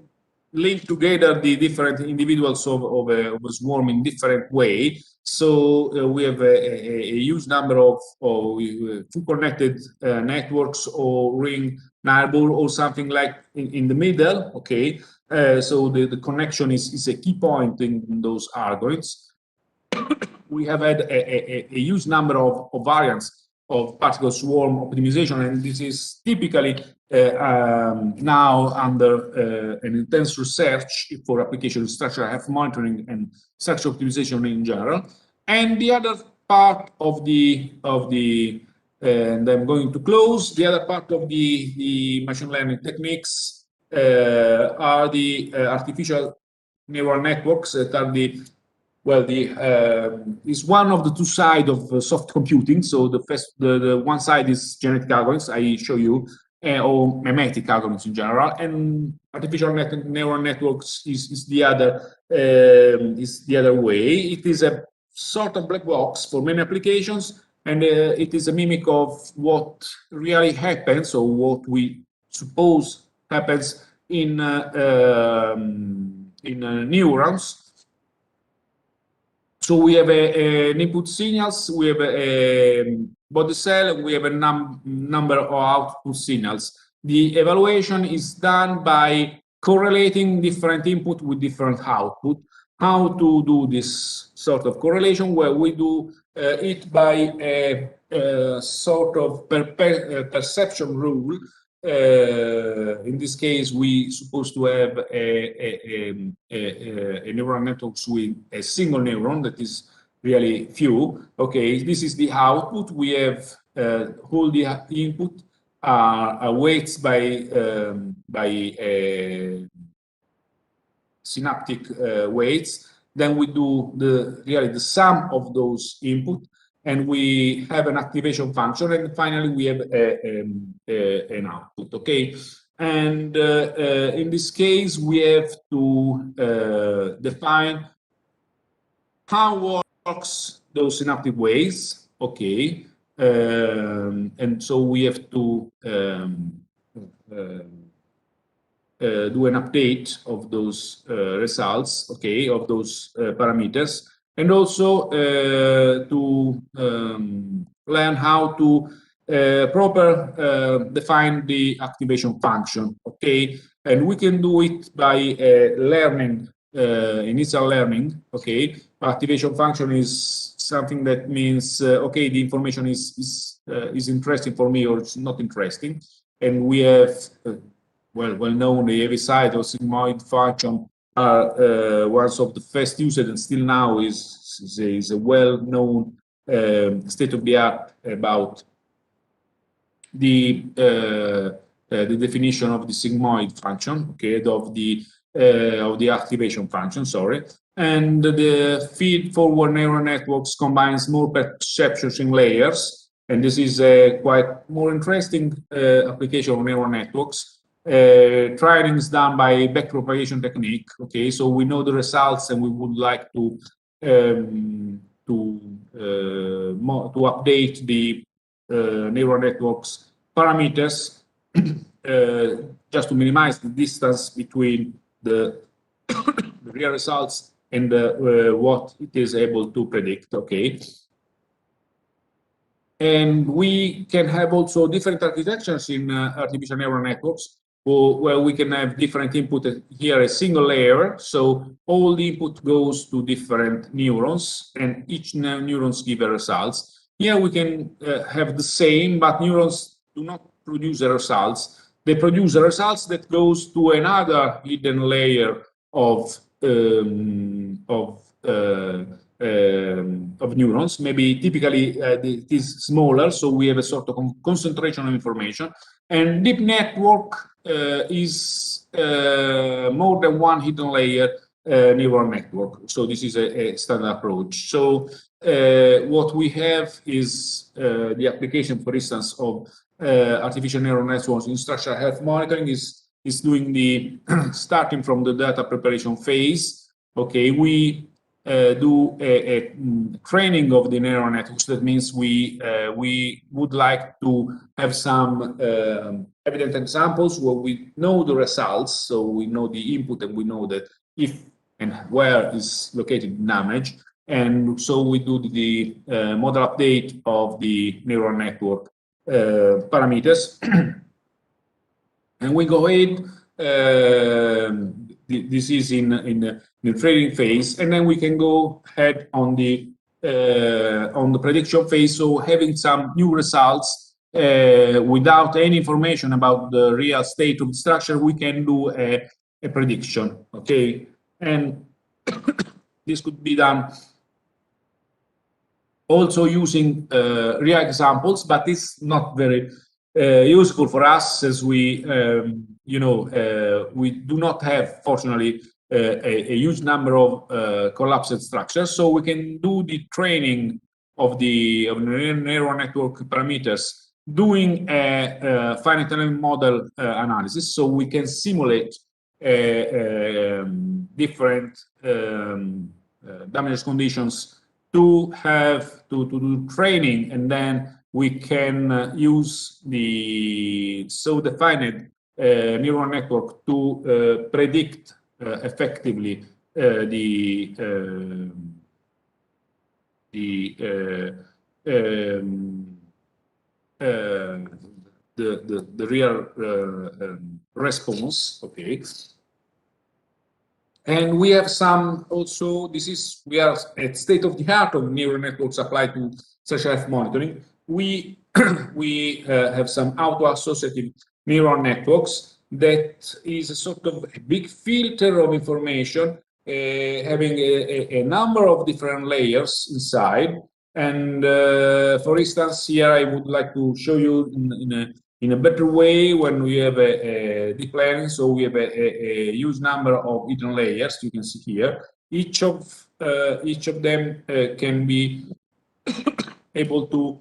link together the different individuals of a swarm in different way. So we have a huge number of full connected networks or ring neighbor or something like in the middle. Okay, so the connection is a key point in those algorithms. We have had a huge number of variants of particle swarm optimization, and this is typically now under an intense research for application of structural health monitoring and structural optimization in general. And the other part of and I'm going to close, the other part of the machine learning techniques are the artificial neural networks that are is one of the two sides of soft computing. So the one side is genetic algorithms I show you, or mimetic algorithms in general, and artificial neural networks is the other way. It is a sort of black box for many applications, and it is a mimic of what really happens or what we suppose happens in neurons. So we have an input signals, we have a body cell, and we have a number of output signals. The evaluation is done by correlating different input with different output. How to do this sort of correlation? Well, we do it by a sort of perception rule. In this case, we supposed to have a neural network with a single neuron that is really few. Okay, this is the output. We have all the input are weights by synaptic weights. Then we do the sum of those input, and we have an activation function, and finally we have an output. Okay, and in this case we have to define how works those synaptic waves. Okay, and so we have to do an update of those results, okay, of those parameters, and also to learn how to define the activation function, okay, and we can do it by learning, initial learning, okay. Activation function is something that means okay, the information is interesting for me or it's not interesting, and we have well known the heavy side or sigmoid function are ones of the first used and still now is a well-known state of the art about the definition of the sigmoid function, okay, of the activation function, sorry. And the feed-forward neural networks combines more perceptions in layers, and this is a quite more interesting application of neural networks. Training is done by backpropagation technique. Okay, so we know the results, and we would like to update the neural networks parameters just to minimize the distance between the real results and what it is able to predict. Okay. And we can have also different architectures in artificial neural networks, where we can have different input. Here, a single layer, so all the input goes to different neurons, and each neurons give a results. Here we can have the same, but neurons do not produce the results. They produce the results that goes to another hidden layer of neurons. Maybe typically it is smaller, so we have a sort of concentration of information. And deep network is more than one hidden layer neural network. So this is a standard approach. So what we have is the application, for instance, of artificial neural networks in structural health monitoring is doing the starting from the data preparation phase. Okay, we do a training of the neural networks. That means we would like to have some evident examples where we know the results, so we know the input and we know that if and where is located the damage, and so we do the model update of the neural network parameters, and we go ahead. This is in the training phase, and then we can go ahead on the prediction phase. So having some new results without any information about the real state of the structure, we can do a prediction. Okay, and this could be done also using real examples, but it's not very useful for us, as we we do not have, fortunately, a huge number of collapsed structures. So we can do the training of the neural network parameters doing a finite element model analysis. So we can simulate different damage conditions to have to do training, and then we can use the so-defined neural network to predict effectively the real response. Okay. And we have some also, we are at state of the art of neural networks applied to structural health monitoring. We have some auto-associative neural networks that is a sort of a big filter of information, having a number of different layers inside. And for instance, here I would like to show you in a better way when we have a deep learning. So we have a huge number of hidden layers. You can see here. Each of them can be able to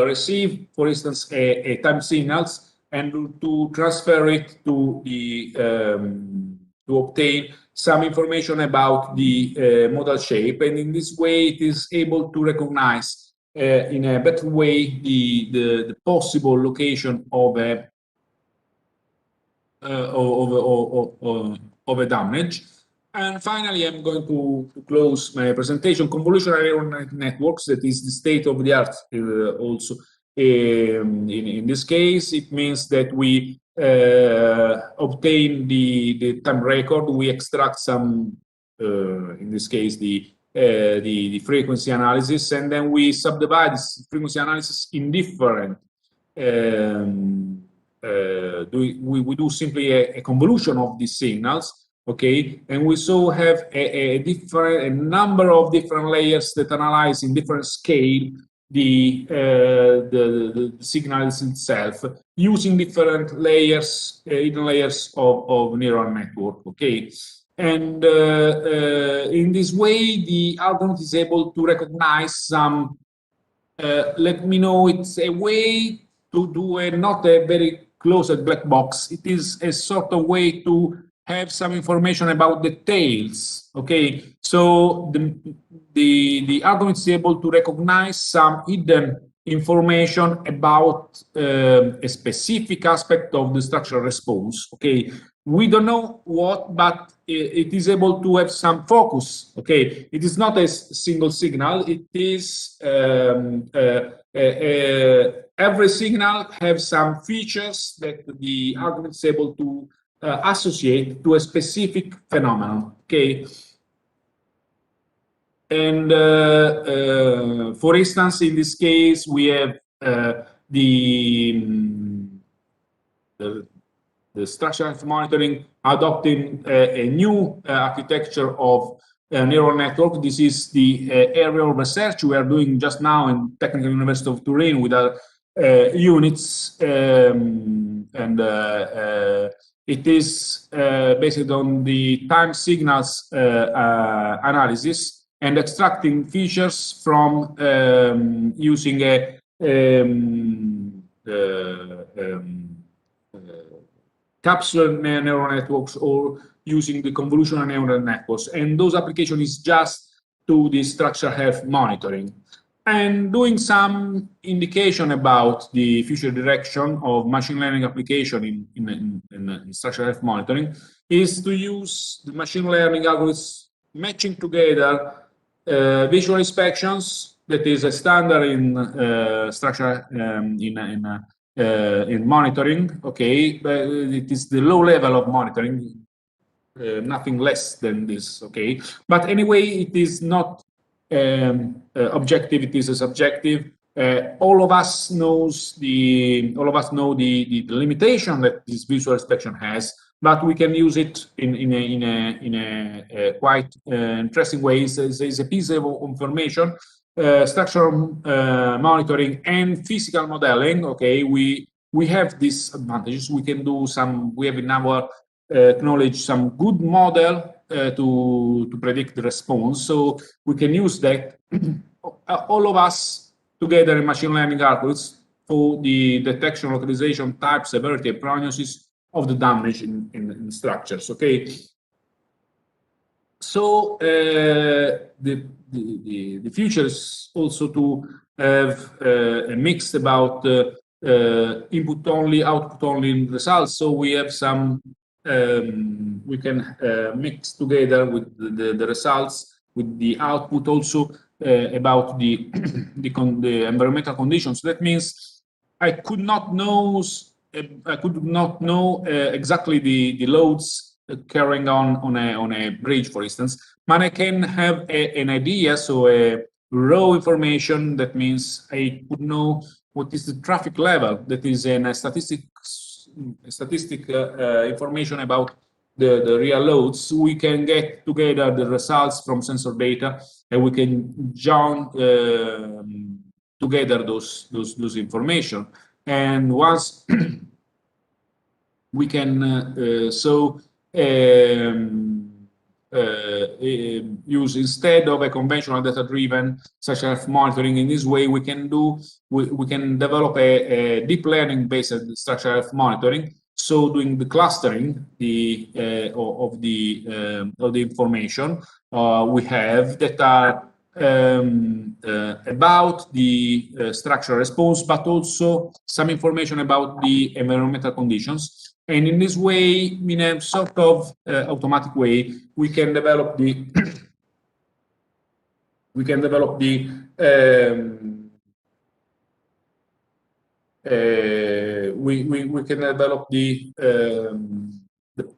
receive, for instance, a time signals and to transfer it to the to obtain some information about the model shape, and in this way it is able to recognize in a better way the possible location of a damage. And finally, I'm going to close my presentation. Convolutional neural networks, that is the state of the art also. In this case, it means that we obtain the time record, we extract some, in this case, the frequency analysis, and then we subdivide this frequency analysis in different. We do simply a convolution of these signals. Okay, and we so have a number of different layers that analyze in different scale the signals itself, using different layers, hidden layers of neural network. Okay, and in this way, the algorithm is able to recognize some. Let me know. It's a way to do not a very closed black box. It is a sort of way to have some information about the tails. Okay, so the algorithm is able to recognize some hidden information about a specific aspect of the structural response. Okay, we don't know what, but it is able to have some focus. Okay, it is not a single signal. It is every signal has some features that the algorithm is able to associate to a specific phenomenon. Okay, and for instance, in this case, we have the structural monitoring adopting a new architecture of neural network. This is the area of research we are doing just now in Technical University of Turin with our units, and It is based on the time signals analysis and extracting features from using a capsular neural networks or using the convolutional neural networks. And those applications is just to the structural health monitoring. And doing some indication about the future direction of machine learning application in structural health monitoring is to use the machine learning algorithms matching together visual inspections, that is a standard in structural in monitoring. Okay, but it is the low level of monitoring, nothing less than this. Okay, but anyway, it is not objective, it is a subjective. All of us know the limitation that this visual inspection has, but we can use it in a quite interesting way. It's a piece of information, structural monitoring and physical modeling. Okay, we have these advantages. We can do some. We have in our knowledge some good model to predict the response. So we can use that, all of us together in machine learning algorithms for the detection, localization, type, severity, and prognosis of the damage in structures. Okay. So the future is also to have a mix about input only, output only results. So we have some. We can mix together with the results with the output also about the environmental conditions. That means I could not know exactly the loads carrying on a bridge, for instance, but I can have an idea, so a raw information. That means I could know what is the traffic level. That is a statistic information about the real loads. We can get together the results from sensor data, and we can join together those information. And once we can use, instead of a conventional data-driven such as monitoring, in this way we can develop a deep learning-based structural health monitoring. So doing the clustering of the information we have that are about the structural response, but also some information about the environmental conditions. And in this way, in a sort of automatic way, we can develop the we can develop the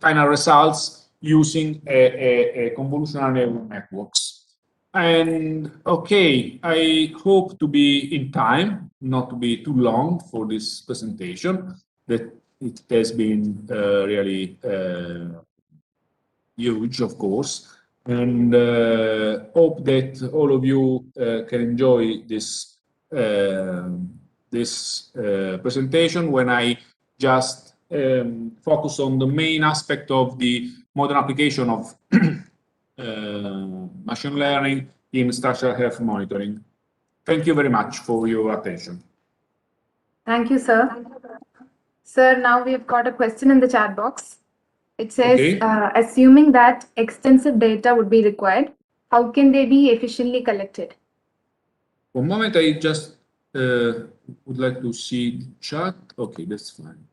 final results using a convolutional neural networks. And okay, I hope to be in time, not to be too long for this presentation. That it has been really huge, of course, and hope that all of you can enjoy this presentation when I just focus on the main aspect of the modern application of machine learning in structural health monitoring. Thank you very much for your attention. Thank you, sir. Sir, now we've got a question in the chat box. It says, Okay. Assuming that extensive data would be required, how can they be efficiently collected? For a moment, I just would like to see the chat. Okay, that's fine.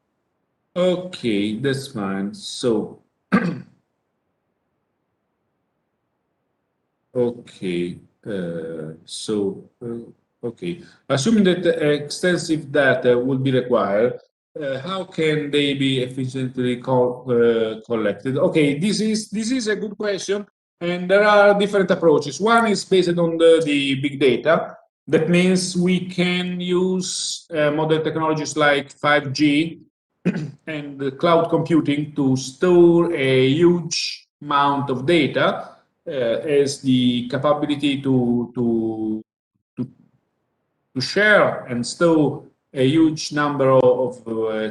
Okay, that's fine. So, okay, okay. Assuming that extensive data will be required, how can they be efficiently collected? Okay, this is a good question, and there are different approaches. One is based on the big data. That means we can use modern technologies like 5G and the cloud computing to store a huge amount of data as the capability to share and store a huge number of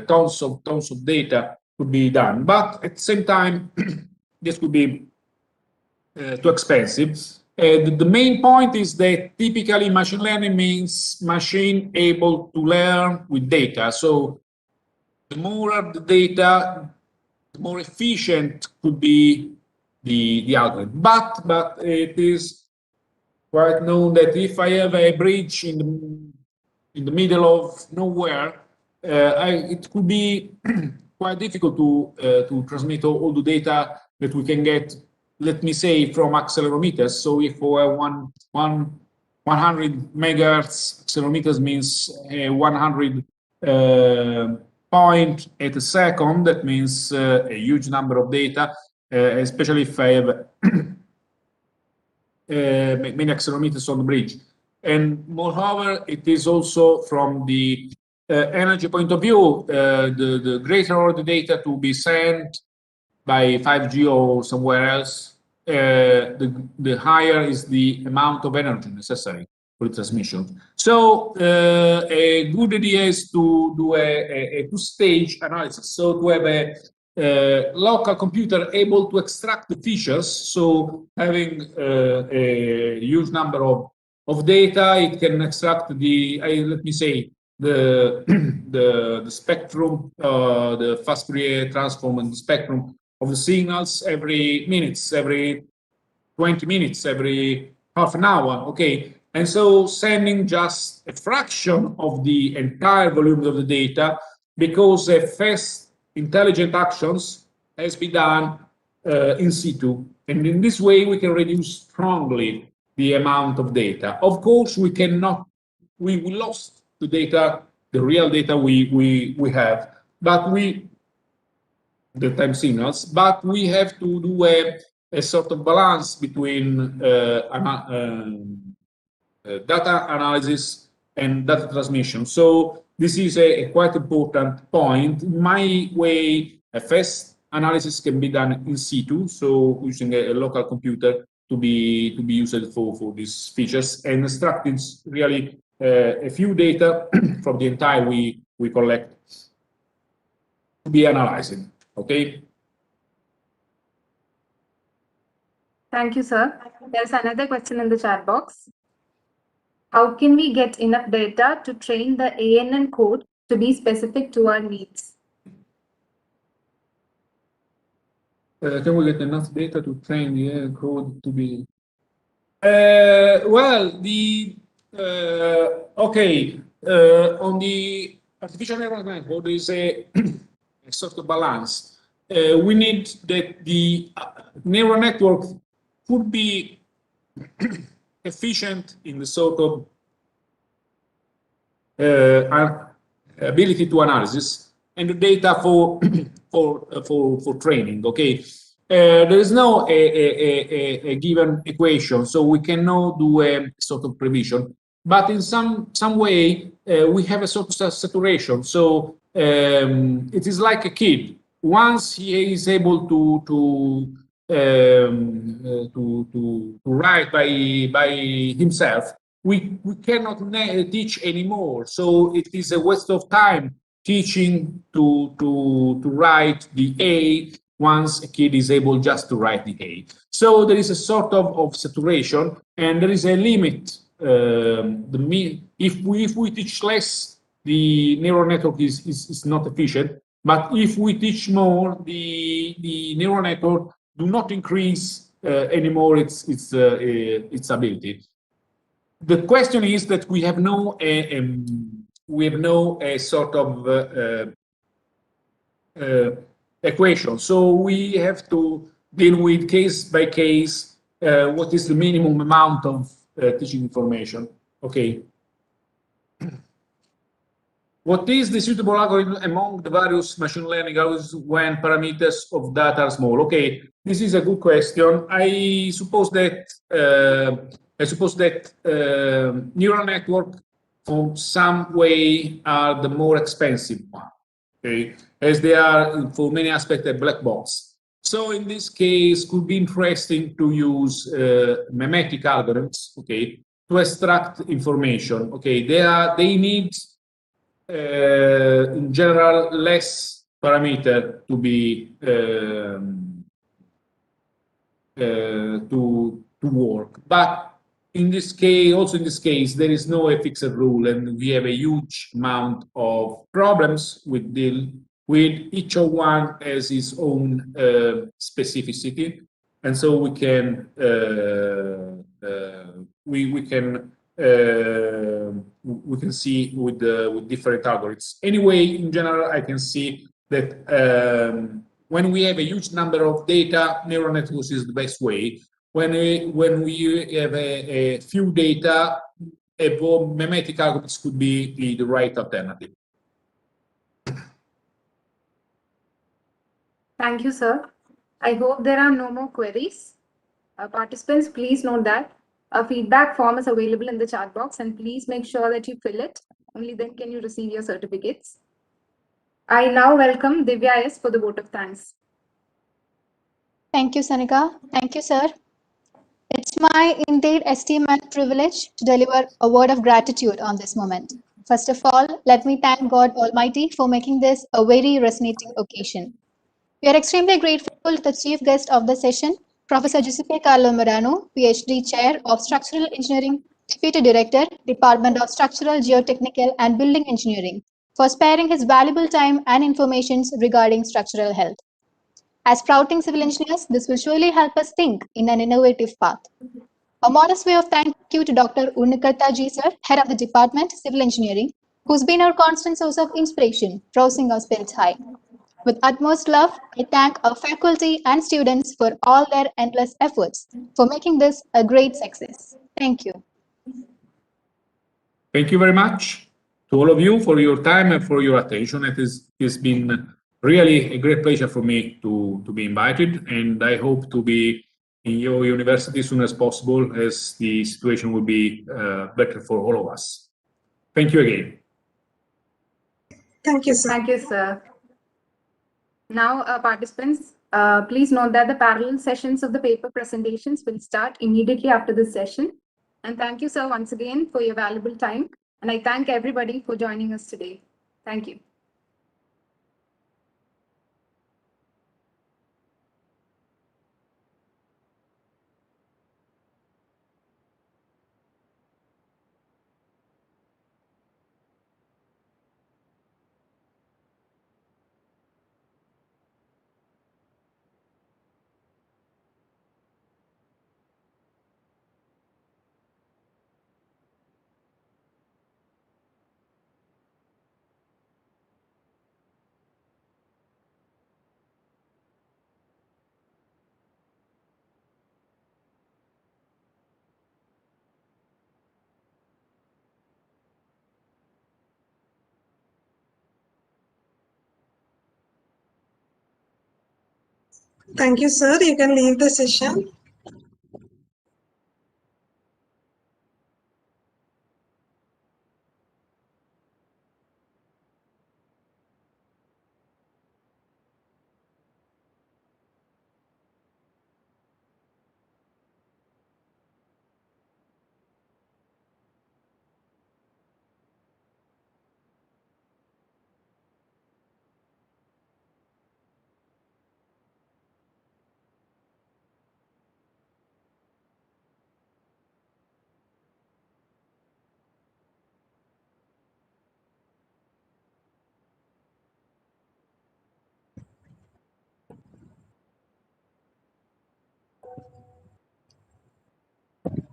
tons of data could be done. But at the same time, this could be too expensive. The main point is that typically machine learning means machine able to learn with data. So the more the data, the more efficient could be the algorithm. But it is quite known that if I have a bridge in the middle of nowhere, it could be quite difficult to transmit all the data that we can get, let me say, from accelerometers. So if we have 100 megahertz accelerometers means 100 point at a second, that means a huge number of data, especially if I have many accelerometers on the bridge. And moreover, it is also from the energy point of view, the greater the data to be sent by 5G or somewhere else, the higher is the amount of energy necessary for the transmission. So a good idea is to do a two-stage analysis. So to have a local computer able to extract the features. So having a huge number of data, it can extract the, let me say, the spectrum, the fast Fourier transform and the spectrum of the signals every minutes, every 20 minutes, every half an hour, okay? And so sending just a fraction of the entire volume of the data, because fast intelligent actions has been done in situ. And in this way, we can reduce strongly the amount of data. Of course, we cannot, we lost the data, the real data we have, but the time signals, but we have to do a sort of balance between data analysis and data transmission. So this is a quite important point. In my way, a fast analysis can be done in situ, so using a local computer to be used for these features, and extracting really a few data from the entire we collect to be analyzed. Okay. Thank you, sir. There's another question in the chat box. How can we get enough data to train the ANN code to be specific to our needs? Can we get enough data to train the ANN code to be? Well, okay. On the artificial neural network, there is a sort of balance. We need that the neural network could be efficient in the sort of ability to analysis and the data for training. Okay, there is no a given equation, so we cannot do a sort of prevision. But in some way, we have a sort of saturation. So it is like a kid. Once he is able to write by himself, we cannot teach anymore. So it is a waste of time teaching to write the A once a kid is able just to write the A. So there is a sort of saturation, and there is a limit. If we teach less, the neural network is not efficient. But if we teach more, the neural network do not increase anymore its ability. The question is that we have no sort of equation. So we have to deal with case by case. What is the minimum amount of teaching information? Okay. What is the suitable algorithm among the various machine learning algorithms when parameters of data are small? Okay, this is a good question. I suppose that neural network, from some way, are the more expensive one. Okay, as they are for many aspects a black box. So in this case, could be interesting to use memetic algorithms. Okay, to extract information. Okay, they need in general less parameter to be to work. But in this case, also in this case, there is no fixed rule, and we have a huge amount of problems with each of one has its own specificity, and so we can we can see with different algorithms. Anyway, in general, I can see that when we have a huge number of data, neural networks is the best way. When we have a few data, mimetic algorithms could be the right alternative. Thank you, sir. I hope there are no more queries. Participants, please note that a feedback form is available in the chat box, and please make sure that you fill it. Only then can you receive your certificates. I now welcome Divya S. for the vote of thanks. Thank you, Sanika. Thank you, sir. It's my indeed esteem and privilege to deliver a word of gratitude on this moment. First of all, let me thank God Almighty for making this a very resonating occasion. We are extremely grateful to the chief guest of the session, Professor Giuseppe Carlo MARANO, PhD Chair of Structural Engineering, Deputy Director, Department of Structural, Geotechnical and Building Engineering, for sparing his valuable time and information regarding structural health. As sprouting civil engineers, this will surely help us think in an innovative path. A modest way of thank you to Dr. Unnikartha Ji, sir, Head of the Department, Civil Engineering, who's been our constant source of inspiration, rousing our spirits high. With utmost love, I thank our faculty and students for all their endless efforts for making this a great success. Thank you. Thank you very much to all of you for your time and for your attention. It's been really a great pleasure for me to be invited, and I hope to be in your university as soon as possible, as the situation will be better for all of us. Thank you again. Thank you, sir. Thank you, sir. Now, participants, please note that the parallel sessions of the paper presentations will start immediately after this session. And thank you, sir, once again for your valuable time. And I thank everybody for joining us today. Thank you. Thank you, sir. You can leave the session.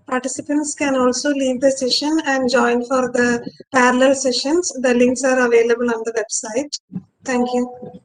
Participants can also leave the session and join for the parallel sessions. The links are available on the website. Thank you.